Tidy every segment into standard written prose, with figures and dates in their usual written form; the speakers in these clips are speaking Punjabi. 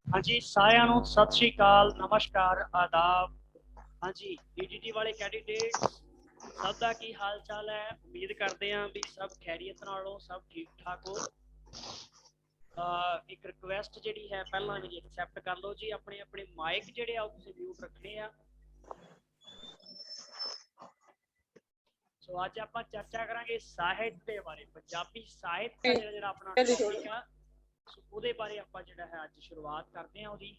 हाँ जी, सारिਆਂ ਨੂੰ सत श्री अकाल, नमस्कार, आदाब। हाँ जी, DDT वाले कैंਡੀਡੇਟਸ सब का की हाल चाल है। उम्मीद करते हैं भी सब खैरियत नाल हो, सब ठीक ठाक हो। एक रिक्वेस्ट जी है पहला जी एक्सैप्ट कर लो जी। अपने अपने माइक जोड़े म्यूट रखने आ। सो अज आप चर्चा करांगे साहित्य बारे, पंजाबी साहित्य जो अपना टॉपिक है ਉਹਦੇ ਬਾਰੇ ਆਪਾਂ ਜਿਹੜਾ ਹੈ ਅੱਜ ਸ਼ੁਰੂਆਤ ਕਰਦੇ ਹਾਂ ਉਹਦੀ।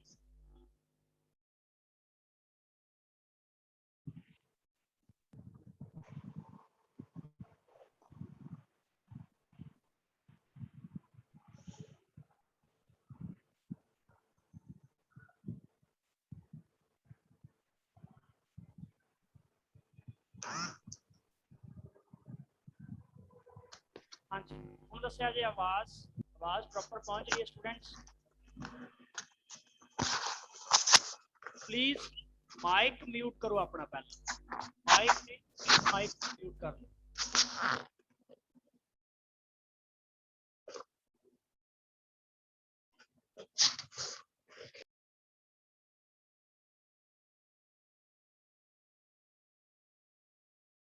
हाँ जी, ਹੁਣ ਦੱਸਿਆ ਜੀ ਆਵਾਜ਼ ਪ੍ਰੋਪਰ ਪਹੁੰਚ ਰਹੀ ਹੈ स्टूडेंट्स? प्लीज माइक म्यूट करो अपना, पहले माइक म्यूट कर लो।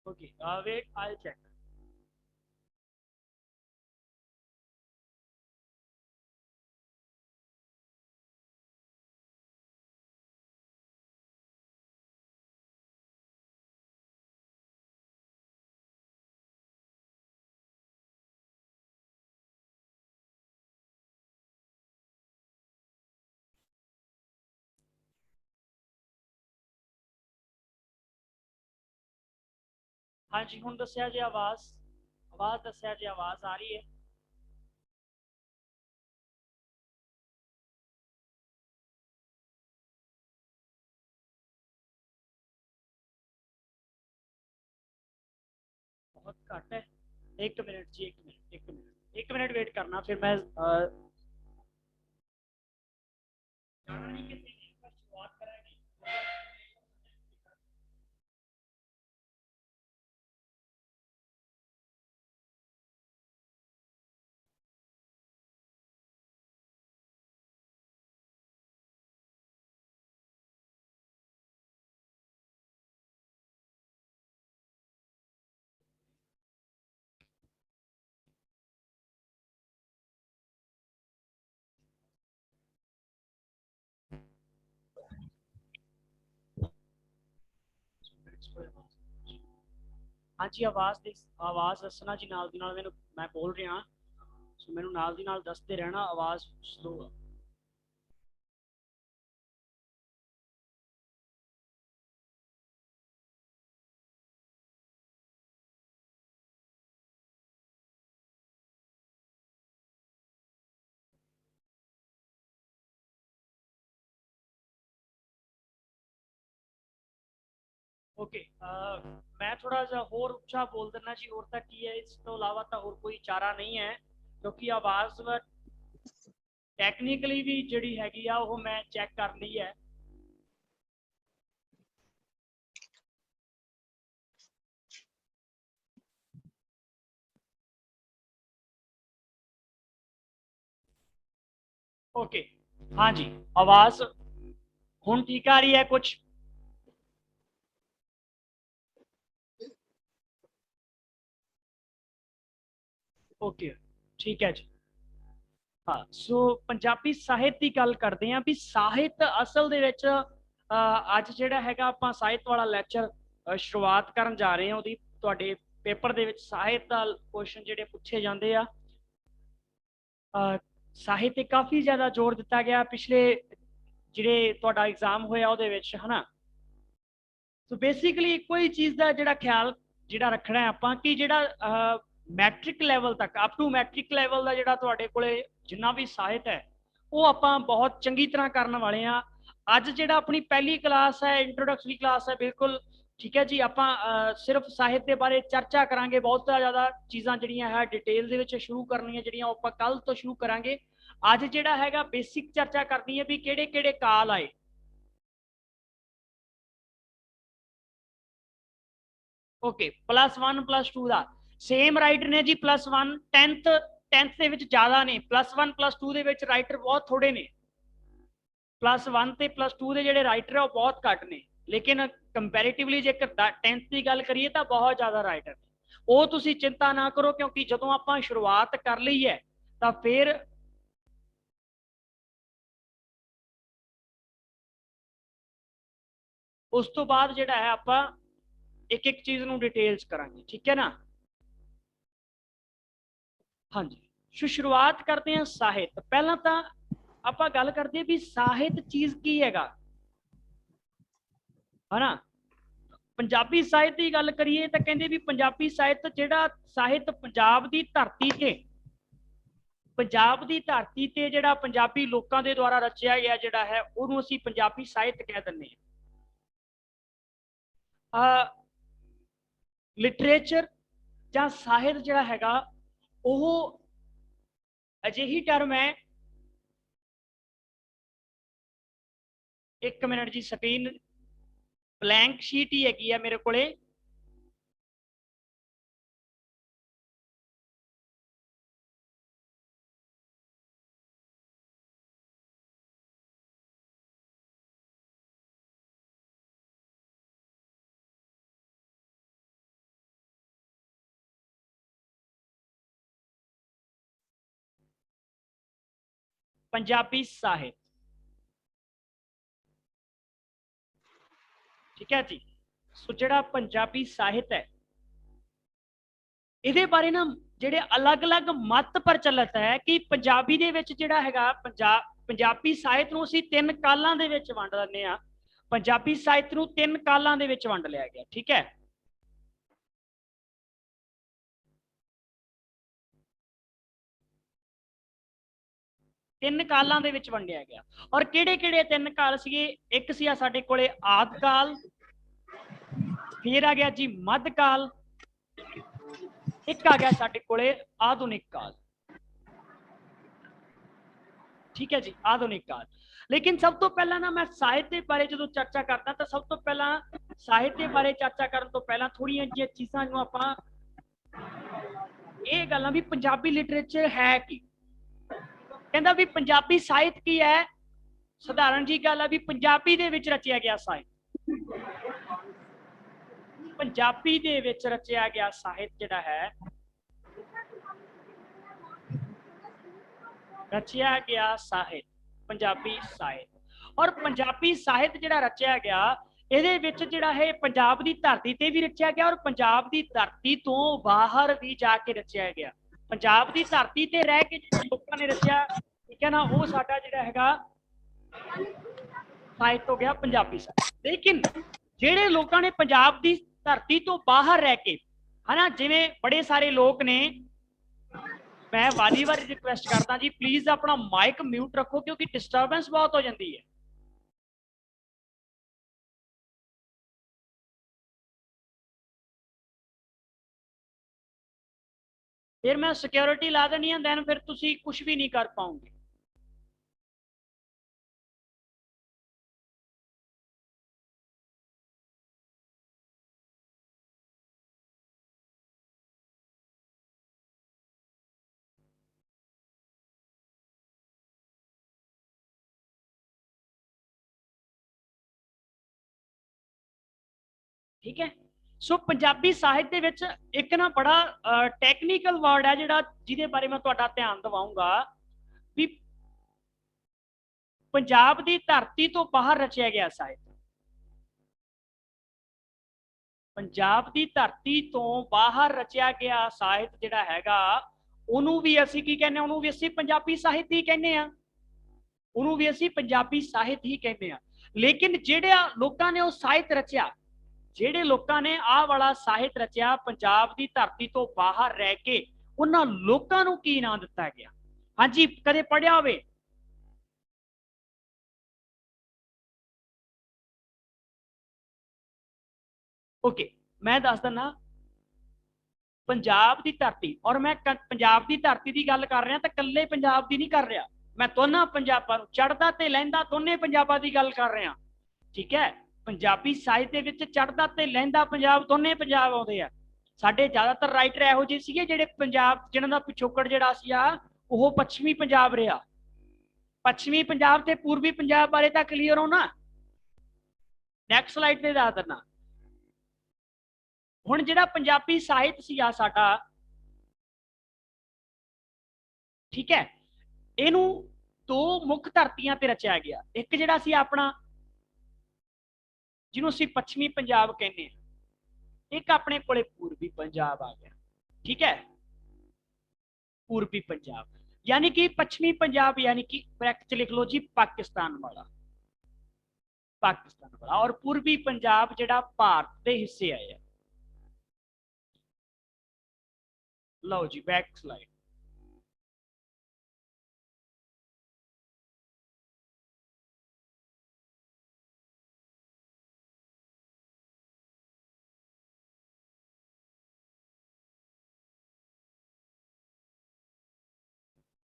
Okay, wait, I check. हाँ जी, हूँ दसिया जी आवाज दसिया जी आवाज आ रही है? बहुत घट है। एक मिनट जी, एक मिनट वेट करना, फिर मैं शुरुआत कराएंगे। हाँ जी, आवाज़ दसना जी नाल दी नाल मैं बोल रहा, सो मैनू नाल दी नाल दसते रहना आवाज़ स्लो है। ओके, मैं थोड़ा जा होर उच्चा बोल देना जी, होर तक की है, इस तो इलावा तो होर कोई चारा नहीं है, क्योंकि आवाज़ टैक्नीकली भी जिहड़ी हैगी आ वो मैं चैक कर ली है। ओके, हाँ जी, आवाज़ हुण ठीक आ रही है कुछ? ओके, ठीक है जी। हाँ, सो पंजाबी ਸਾਹਿਤ ਦੀ ਗੱਲ ਕਰਦੇ ਆਂ ਵੀ ਸਾਹਿਤ ਅਸਲ ਦੇ ਵਿੱਚ ਅੱਜ ਜਿਹੜਾ ਹੈਗਾ ਆਪਾਂ ਸਾਹਿਤ ਵਾਲਾ ਲੈਕਚਰ ਸ਼ੁਰੂਆਤ ਕਰਨ ਜਾ ਰਹੇ ਹਾਂ ਉਹਦੀ। ਤੁਹਾਡੇ ਪੇਪਰ ਦੇ ਵਿੱਚ ਸਾਹਿਤ ਦਾ ਕੁਐਸਚਨ ਜਿਹੜੇ ਪੁੱਛੇ ਜਾਂਦੇ ਆ, ਸਾਹਿਤ ਤੇ ਕਾਫੀ ਜ਼ਿਆਦਾ ਜ਼ੋਰ ਦਿੱਤਾ ਗਿਆ ਪਿਛਲੇ ਜਿਹੜੇ ਤੁਹਾਡਾ ਐਗਜ਼ਾਮ ਹੋਇਆ ਉਹਦੇ ਵਿੱਚ, ਹਨਾ। ਸੋ ਬੇਸਿਕਲੀ ਇੱਕੋ ਹੀ ਚੀਜ਼ ਦਾ ਜਿਹੜਾ ਖਿਆਲ ਜਿਹੜਾ ਰੱਖਣਾ ਹੈ ਆਪਾਂ ਕਿ ਜਿਹੜਾ ਮੈਟ੍ਰਿਕ ਲੈਵਲ ਤੱਕ, ਅਪ ਟੂ ਮੈਟ੍ਰਿਕ ਲੈਵਲ ਦਾ ਜਿਹੜਾ ਤੁਹਾਡੇ ਕੋਲੇ ਜਿੰਨਾ ਵੀ ਸਾਹਿਤ ਹੈ ਉਹ ਆਪਾਂ ਬਹੁਤ ਚੰਗੀ ਤਰ੍ਹਾਂ ਕਰਨ ਵਾਲੇ ਆ। ਅੱਜ ਜਿਹੜਾ ਆਪਣੀ ਪਹਿਲੀ ਕਲਾਸ ਹੈ, ਇੰਟਰੋਡਕਟਰੀ ਕਲਾਸ ਹੈ, ਬਿਲਕੁਲ ਠੀਕ ਹੈ ਜੀ। ਆਪਾਂ ਸਿਰਫ ਸਾਹਿਤ ਦੇ ਬਾਰੇ ਚਰਚਾ ਕਰਾਂਗੇ, ਬਹੁਤ ਜ਼ਿਆਦਾ ਚੀਜ਼ਾਂ ਜਿਹੜੀਆਂ ਹੈ ਡਿਟੇਲ ਦੇ ਵਿੱਚ ਸ਼ੁਰੂ ਕਰਨੀਆਂ, ਜਿਹੜੀਆਂ ਆਪਾਂ ਕੱਲ ਤੋਂ ਸ਼ੁਰੂ ਕਰਾਂਗੇ। ਅੱਜ ਜਿਹੜਾ ਹੈਗਾ ਬੇਸਿਕ ਚਰਚਾ ਕਰਨੀ ਹੈ ਵੀ ਕਿਹੜੇ ਕਿਹੜੇ ਕਾਲ ਆਏ। ਓਕੇ, +1 +2 ਦਾ ਸੇਮ ਰਾਈਟਰ ਨੇ ਜੀ। +1 10th ਦੇ ਵਿੱਚ ਜ਼ਿਆਦਾ ਨੇ, +1 +2 ਦੇ ਵਿੱਚ ਰਾਈਟਰ ਬਹੁਤ ਥੋੜੇ ਨੇ। +1 ਤੇ +2 ਦੇ ਜਿਹੜੇ ਰਾਈਟਰ ਆ ਉਹ ਬਹੁਤ ਘੱਟ ਨੇ, ਲੇਕਿਨ ਕੰਪੈਰੀਟਿਵਲੀ ਜੇਕਰ 10th ਦੀ ਗੱਲ ਕਰੀਏ ਤਾਂ ਬਹੁਤ ਜ਼ਿਆਦਾ ਰਾਈਟਰ ਨੇ। ਉਹ ਤੁਸੀਂ ਚਿੰਤਾ ਨਾ ਕਰੋ, ਕਿਉਂਕਿ ਜਦੋਂ ਆਪਾਂ ਸ਼ੁਰੂਆਤ ਕਰ ਲਈ ਹੈ ਤਾਂ ਫਿਰ ਉਸ ਤੋਂ ਬਾਅਦ ਜਿਹੜਾ ਹੈ ਆਪਾਂ ਇੱਕ ਇੱਕ ਚੀਜ਼ ਨੂੰ ਡਿਟੇਲਸ ਕਰਾਂਗੇ, ਠੀਕ ਹੈ ਨਾ। ਹਾਂਜੀ, ਸੋ ਸ਼ੁਰੂਆਤ ਕਰਦੇ ਹਾਂ ਸਾਹਿਤ। ਪਹਿਲਾਂ ਤਾਂ ਆਪਾਂ ਗੱਲ ਕਰਦੇ ਵੀ ਸਾਹਿਤ ਚੀਜ਼ ਕੀ ਹੈਗਾ, ਹਨਾ। ਪੰਜਾਬੀ ਸਾਹਿਤ ਦੀ ਗੱਲ ਕਰੀਏ ਤਾਂ ਕਹਿੰਦੇ ਵੀ ਪੰਜਾਬੀ ਸਾਹਿਤ ਜਿਹੜਾ ਸਾਹਿਤ ਪੰਜਾਬ ਦੀ ਧਰਤੀ ਤੇ ਜਿਹੜਾ ਪੰਜਾਬੀ ਲੋਕਾਂ ਦੇ ਦੁਆਰਾ ਰਚਿਆ ਗਿਆ ਜਿਹੜਾ ਹੈ ਉਹਨੂੰ ਅਸੀਂ ਪੰਜਾਬੀ ਸਾਹਿਤ ਕਹਿ ਦਿੰਦੇ ਹਾਂ। ਲਿਟਰੇਚਰ ਜਾਂ ਸਾਹਿਤ ਜਿਹੜਾ ਹੈਗਾ ਉਹ ਅਜਿਹੀ ਟਰਮ ਹੈ, ਇੱਕ ਮਿੰਟ ਜੀ, ਸਕਰੀਨ ਬਲੈਂਕ ਸ਼ੀਟ ਹੀ ਹੈਗੀ ਆ ਮੇਰੇ ਕੋਲੇ। ਪੰਜਾਬੀ ਸਾਹਿਤ, ਠੀਕ ਹੈ ਜੀ। ਸੋ ਜਿਹੜਾ ਪੰਜਾਬੀ ਸਾਹਿਤ ਹੈ ਇਹਦੇ ਬਾਰੇ ਨਾ ਜਿਹੜੇ ਅਲੱਗ-ਅਲੱਗ ਮਤ ਪ੍ਰਚਲਿਤ ਹੈ ਕਿ ਪੰਜਾਬੀ ਦੇ ਵਿੱਚ ਜਿਹੜਾ ਹੈਗਾ ਪੰਜਾਬੀ ਸਾਹਿਤ ਨੂੰ ਅਸੀਂ ਤਿੰਨ ਕਾਲਾਂ ਦੇ ਵਿੱਚ ਵੰਡ ਦਿੰਦੇ ਆ। ਪੰਜਾਬੀ ਸਾਹਿਤ ਨੂੰ ਤਿੰਨ ਕਾਲਾਂ ਦੇ ਵਿੱਚ ਵੰਡ ਲਿਆ ਗਿਆ, ਠੀਕ ਹੈ। ਤਿੰਨ ਕਾਲਾਂ ਦੇ ਵਿੱਚ ਵੰਡਿਆ ਗਿਆ। ਔਰ ਕਿਹੜੇ ਕਿਹੜੇ ਤਿੰਨ ਕਾਲ ਸੀਗੇ? ਇੱਕ ਸੀ ਸਾਡੇ ਕੋਲੇ ਆਦਿ ਕਾਲ, ਫਿਰ ਆ ਗਿਆ ਜੀ ਮੱਧ ਕਾਲ, ਇੱਕ ਆ ਗਿਆ ਸਾਡੇ ਕੋਲੇ ਆਧੁਨਿਕ ਕਾਲ, ਠੀਕ ਹੈ ਜੀ, ਆਧੁਨਿਕ ਕਾਲ। ਲੇਕਿਨ ਸਭ ਤੋਂ ਪਹਿਲਾਂ ਨਾ ਮੈਂ ਸਾਹਿਤ ਦੇ ਬਾਰੇ ਜਦੋਂ ਚਰਚਾ ਕਰਦਾ ਤਾਂ ਸਭ ਤੋਂ ਪਹਿਲਾਂ ਸਾਹਿਤ ਦੇ ਬਾਰੇ ਚਰਚਾ ਕਰਨ ਤੋਂ ਪਹਿਲਾਂ ਥੋੜੀਆਂ ਜਿਹੀਆਂ ਚੀਜ਼ਾਂ ਨੂੰ ਆਪਾਂ ਇਹ ਗੱਲਾਂ ਵੀ ਪੰਜਾਬੀ ਲਿਟਰੇਚਰ ਹੈ ਕੀ, ਕਹਿੰਦਾ ਵੀ ਪੰਜਾਬੀ ਸਾਹਿਤ ਕੀ ਹੈ। ਸਧਾਰਨ ਜੀ ਗੱਲ ਹੈ ਵੀ ਪੰਜਾਬੀ ਦੇ ਵਿੱਚ ਰਚਿਆ ਗਿਆ ਸਾਹਿਤ, ਪੰਜਾਬੀ ਦੇ ਵਿੱਚ ਰਚਿਆ ਗਿਆ ਸਾਹਿਤ ਜਿਹੜਾ ਹੈ, ਰਚਿਆ ਗਿਆ ਸਾਹਿਤ ਪੰਜਾਬੀ ਸਾਹਿਤ। ਔਰ ਪੰਜਾਬੀ ਸਾਹਿਤ ਜਿਹੜਾ ਰਚਿਆ ਗਿਆ ਇਹਦੇ ਵਿੱਚ ਜਿਹੜਾ ਹੈ ਪੰਜਾਬ ਦੀ ਧਰਤੀ ਤੇ ਵੀ ਰਚਿਆ ਗਿਆ ਔਰ ਪੰਜਾਬ ਦੀ ਧਰਤੀ ਤੋਂ ਬਾਹਰ ਵੀ ਜਾ ਕੇ ਰਚਿਆ ਗਿਆ। ਪੰਜਾਬ ਦੀ ਧਰਤੀ ਤੇ ਰਹਿ ਕੇ ਜਿਹੜੇ ਲੋਕਾਂ ਨੇ ਰਚਿਆ, ਠੀਕ ਹੈ ਨਾ, ਉਹ ਸਾਡਾ ਜਿਹੜਾ ਹੈਗਾ ਸਾਹਿਤ ਹੋ ਗਿਆ ਪੰਜਾਬੀ ਸਾਹਿਤ। ਲੇਕਿਨ ਜਿਹੜੇ ਲੋਕਾਂ ਨੇ ਪੰਜਾਬ ਦੀ ਧਰਤੀ ਤੋਂ ਬਾਹਰ ਰਹਿ ਕੇ, ਹਨਾ, ਜਿਵੇਂ ਬੜੇ ਸਾਰੇ ਲੋਕ ਨੇ, मैं वारी वारी रिक्वेस्ट करता जी प्लीज अपना माइक म्यूट रखो क्योंकि डिस्टर्बेंस बहुत हो जाती है। फिर मैं सिक्योरिटी ला देनी है, दैन फिर तुसी कुछ भी नहीं कर पाओगे। ठीक है, सो पंजाबी साहित्य दे विच एक ना बड़ा टैक्नीकल वर्ड है जिहड़ा जिहदे बारे मैं तुहाडा ध्यान दिवाऊंगा भी पंजाब दी धरती तो बाहर रचिया गया साहित्य। पंजाब दी धरती तो बाहर रचिया गया साहित्य जिहड़ा हैगा ਉਹਨੂੰ ਵੀ ਅਸੀਂ ਕੀ ਕਹਿੰਦੇ, ਉਹਨੂੰ ਵੀ ਅਸੀਂ ਪੰਜਾਬੀ ਸਾਹਿਤ ਹੀ ਕਹਿੰਦੇ ਆ, ਉਹਨੂੰ ਵੀ ਅਸੀਂ ਪੰਜਾਬੀ ਸਾਹਿਤ ਹੀ ਕਹਿੰਦੇ ਆ। ਲੇਕਿਨ ਜਿਹੜੇ ਲੋਕਾਂ ਨੇ ਉਹ ਸਾਹਿਤ ਰਚਿਆ, ਜਿਹੜੇ ਲੋਕਾਂ ਨੇ ਆਹ ਵਾਲਾ ਸਾਹਿਤ ਰਚਿਆ ਪੰਜਾਬ ਦੀ ਧਰਤੀ ਤੋਂ ਬਾਹਰ ਰਹਿ ਕੇ, ਉਹਨਾਂ ਲੋਕਾਂ ਨੂੰ ਕੀ ਨਾਂ ਦਿੱਤਾ ਗਿਆ? ਹਾਂਜੀ, ਕਦੇ ਪੜਿਆ ਹੋਵੇ? ਓਕੇ, ਮੈਂ ਦੱਸ ਦਿੰਦਾ। ਪੰਜਾਬ ਦੀ ਧਰਤੀ, ਔਰ ਮੈਂ ਪੰਜਾਬ ਦੀ ਧਰਤੀ ਦੀ ਗੱਲ ਕਰ ਰਿਹਾ ਤਾਂ ਇਕੱਲੇ ਪੰਜਾਬ ਦੀ ਨਹੀਂ ਕਰ ਰਿਹਾ, ਮੈਂ ਦੋਨਾਂ ਪੰਜਾਬਾਂ ਨੂੰ, ਚੜ੍ਹਦਾ ਤੇ ਲਹਿੰਦਾ ਦੋਨੇ ਪੰਜਾਬਾਂ ਦੀ ਗੱਲ ਕਰ ਰਿਹਾ। ਠੀਕ ਹੈ, ਪੰਜਾਬੀ ਸਾਹਿਤ ਦੇ ਵਿੱਚ ਚੜ੍ਹਦਾ ਤੇ ਲਹਿੰਦਾ ਪੰਜਾਬ ਦੋਨੇ ਪੰਜਾਬ ਆਉਂਦੇ ਆ। ਸਾਡੇ ਜ਼ਿਆਦਾਤਰ ਰਾਈਟਰ ਇਹੋ ਜਿਹੇ ਸੀਗੇ ਜਿਹੜੇ ਪੰਜਾਬ, ਜਿਹਨਾਂ ਦਾ ਪਿਛੋਕੜ ਜਿਹੜਾ ਸੀ ਉਹ ਪੱਛਮੀ ਪੰਜਾਬ ਰਿਹਾ। ਪੱਛਮੀ ਪੰਜਾਬ ਤੇ ਪੂਰਬੀ ਪੰਜਾਬ ਬਾਰੇ ਤਾਂ ਕਲੀਅਰ ਹੋ ਨਾ। ਨੈਕਸਟ ਸਲਾਈਡ ਤੇ ਦੱਸ ਦਿੰਦਾ। ਹੁਣ ਜਿਹੜਾ ਪੰਜਾਬੀ ਸਾਹਿਤ ਸੀ ਸਾਡਾ, ਠੀਕ ਹੈ, ਇਹਨੂੰ ਦੋ ਮੁੱਖ ਧਰਤੀਆਂ ਤੇ ਰਚਿਆ ਗਿਆ। ਇੱਕ ਜਿਹੜਾ ਸੀ ਆਪਣਾ, ਜਿਹਨੂੰ ਅਸੀਂ ਪੱਛਮੀ ਪੰਜਾਬ ਕਹਿੰਦੇ ਆ, ਇੱਕ ਆਪਣੇ ਕੋਲੇ ਪੂਰਬੀ ਪੰਜਾਬ ਆ ਗਿਆ। ਠੀਕ ਹੈ, ਪੂਰਬੀ ਪੰਜਾਬ यानी कि पश्चिमी पंजाब, यानी कि ब्रैकेट लिख लो जी पाकिस्तान वाला, पाकिस्तान वाला, और पूर्वी पंजाब जिहड़ा भारत के हिस्से आए। लो जी बैक स्लाइड।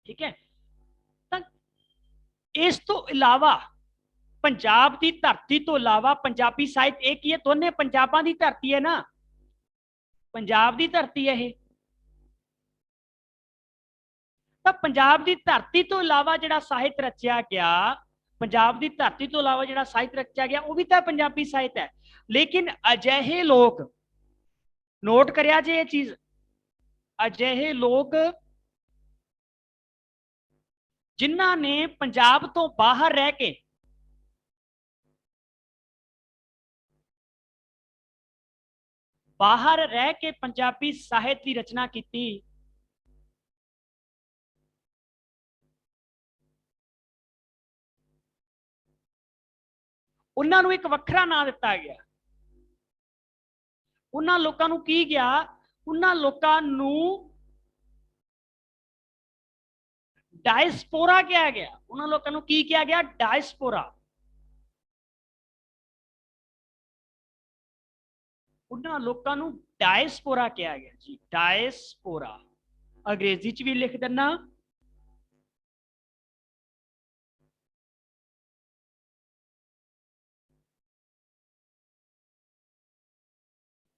ठीक है, इस तो इलावा पंजाब की धरती तो इलावा पंजाबी साहित्य एक ही है, दोनों पंजाबा की धरती है ना, पंजाब की धरती है। तो पंजाब की धरती तो इलावा जो साहित्य रचिया गया, पंजाब की धरती तो इलावा जो साहित्य रचिया गया वो भी तो पंजाबी साहित्य है। लेकिन अजिहे लोग, नोट करिया जे ये चीज, अजिहे लोग जिन्हां ने पंजाब तो बाहर रह के पंजाबी साहित्य की रचना की, उन्होंने एक वखरा नाम दिता गया। उन्होंने लोगों को की गया, उन्होंने लोगों को डायस्पोरा कहा गया। उन्होंने लोगों को की किया गया? डायस्पोरा। उन्होंने लोगों को डायस्पोरा कहा गया जी, डायस्पोरा। अंग्रेजी च भी लिख देना।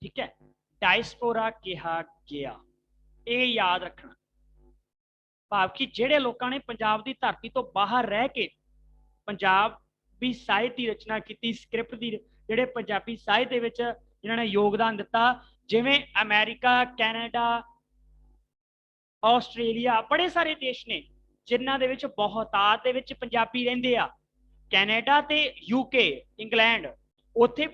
ठीक है, डायस्पोरा कहा गया, ये याद रखना। भाव कि जेडे लोगों ने पंजाब की धरती तो बाहर रह के पंजाबी साहित्य की रचना की, स्क्रिप्ट की, जेडे पंजाबी साहित्य विच जिन्होंने योगदान दिता, जिवें अमेरिका, कैनेडा, आस्ट्रेलिया, बड़े सारे देश ने जिन्हां दे बहुतात दे पंजाबी रहिंदे आ। कैनेडा ते यूके, इंग्लैंड, ਉੱਥੇ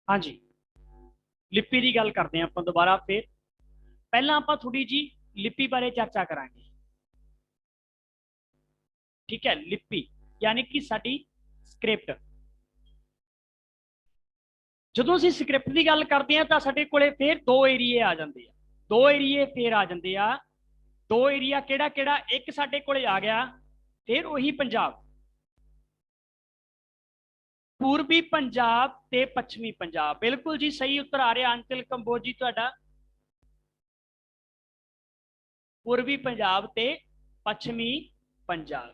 हाँ जी लिपि की गल करते हैं ਆਪਾਂ दोबारा फिर पहला ਆਪਾਂ थोड़ी जी लिपि बारे चर्चा करांगे ठीक है लिपि यानी कि साडी स्क्रिप्ट ਜਦੋਂ ਅਸੀਂ ਸਕ੍ਰਿਪਟ ਦੀ ਗੱਲ ਕਰਦੇ ਹਾਂ ਤਾਂ ਸਾਡੇ ਕੋਲੇ ਫਿਰ ਦੋ ਏਰੀਏ ਆ ਜਾਂਦੇ ਆ ਦੋ ਏਰੀਏ ਫਿਰ ਆ ਜਾਂਦੇ ਆ ਦੋ ਏਰੀਆ ਕਿਹੜਾ ਕਿਹੜਾ ਇੱਕ ਸਾਡੇ ਕੋਲੇ ਆ ਗਿਆ ਫਿਰ ਉਹੀ ਪੰਜਾਬ पूर्वी पंजाब ते पश्चिमी पंजाब बिल्कुल जी सही उत्तर आ रहा अंचल कंबोज जी तुहाडा पूर्वी पंजाब ते पश्चिमी पंजाब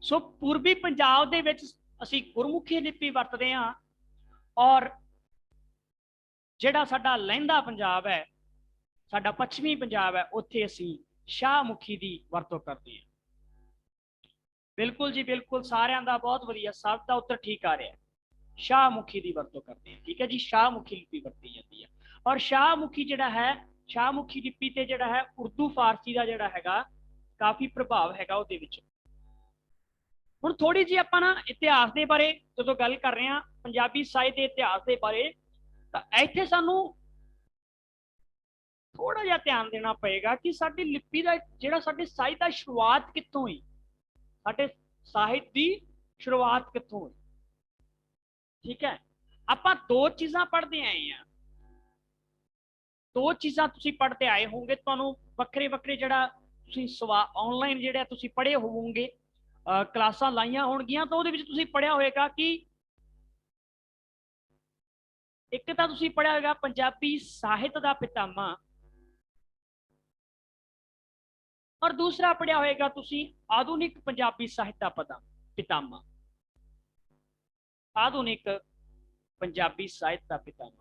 सो पूर्वी पंजाब दे विच ਅਸੀਂ ਗੁਰਮੁਖੀ ਲਿਪੀ ਵਰਤਦੇ ਹਾਂ ਔਰ ਜਿਹੜਾ ਸਾਡਾ ਲਹਿੰਦਾ ਪੰਜਾਬ ਹੈ, ਸਾਡਾ ਪੱਛਮੀ ਪੰਜਾਬ ਹੈ, ਉੱਥੇ ਅਸੀਂ ਸ਼ਾਹਮੁਖੀ ਦੀ ਵਰਤੋਂ ਕਰਦੇ ਹਾਂ। ਬਿਲਕੁਲ ਜੀ ਬਿਲकुल, ਸਾਰਿਆਂ ਦਾ ਬਹੁਤ ਵਧੀਆ, ਸਭ ਦਾ ਉੱਤਰ ਠੀਕ ਆ ਰਿਹਾ। ਸ਼ਾਹਮੁਖੀ ਦੀ ਵਰਤੋਂ ਕਰਦੇ हैं, ठीक है जी। शाहमुखी लिपि वरती जाती है और शाहमुखी ਜਿਹੜਾ ਹੈ, ਸ਼ਾਹਮੁਖੀ ਲਿਪੀ ਤੇ ਜਿਹੜਾ ਹੈ ਉਰਦੂ ਫਾਰਸੀ ਦਾ ਜਿਹੜਾ ਹੈਗਾ ਕਾਫੀ ਪ੍ਰਭਾਵ ਹੈਗਾ ਉਹਦੇ ਵਿੱਚ। ਹੁਣ ਥੋੜੀ ਜੀ ਆਪਾਂ ਨਾ ਇਤਿਹਾਸ ਦੇ ਬਾਰੇ ਜਦੋਂ ਗੱਲ ਕਰ ਰਹੇ ਹਾਂ, ਪੰਜਾਬੀ ਸਾਹਿਤ ਦੇ ਇਤਿਹਾਸ ਦੇ ਬਾਰੇ, ਤਾਂ ਇੱਥੇ ਸਾਨੂੰ ਥੋੜਾ ਜਿਹਾ ਧਿਆਨ ਦੇਣਾ ਪਏਗਾ ਕਿ ਸਾਡੀ ਲਿਪੀ ਦਾ ਜਿਹੜਾ ਸਾਡੇ ਸਾਹਿਤ ਦਾ ਸ਼ੁਰੂਆਤ ਕਿੱਥੋਂ ਹੋਈ, ਸਾਡੇ ਸਾਹਿਤ ਦੀ ਸ਼ੁਰੂਆਤ ਕਿੱਥੋਂ ਹੋਈ। ठीक है, ਆਪਾਂ दो चीज़ां पढ़ते आए हैं, दो चीज़ां तुसी पढ़ते आए होंगे, ਤੁਹਾਨੂੰ ਵੱਖਰੇ ਵੱਖਰੇ ਜਿਹੜਾ ਤੁਸੀਂ ਆਨਲਾਈਨ ਜਿਹੜਾ ਤੁਸੀਂ ਪੜ੍ਹੇ ਹੋਵੋਗੇ, ਕਲਾਸਾਂ ਲਾਈਆਂ ਹੋਣਗੀਆਂ, ਤਾਂ ਉਹਦੇ ਵਿੱਚ ਤੁਸੀਂ ਪੜ੍ਹਿਆ ਹੋਵੇਗਾ ਕਿ ਇੱਕ ਤਾਂ ਤੁਸੀਂ ਪੜ੍ਹਿਆ ਹੋਵੇਗਾ ਪੰਜਾਬੀ ਸਾਹਿਤ ਦਾ ਪਿਤਾਮਾ, ਔਰ ਦੂਸਰਾ ਪੜ੍ਹਿਆ ਹੋਵੇਗਾ ਤੁਸੀਂ ਆਧੁਨਿਕ ਪੰਜਾਬੀ ਸਾਹਿਤ ਦਾ ਪਿਤਾਮਾ, आधुनिक पंजाबी साहित्य का पितामह।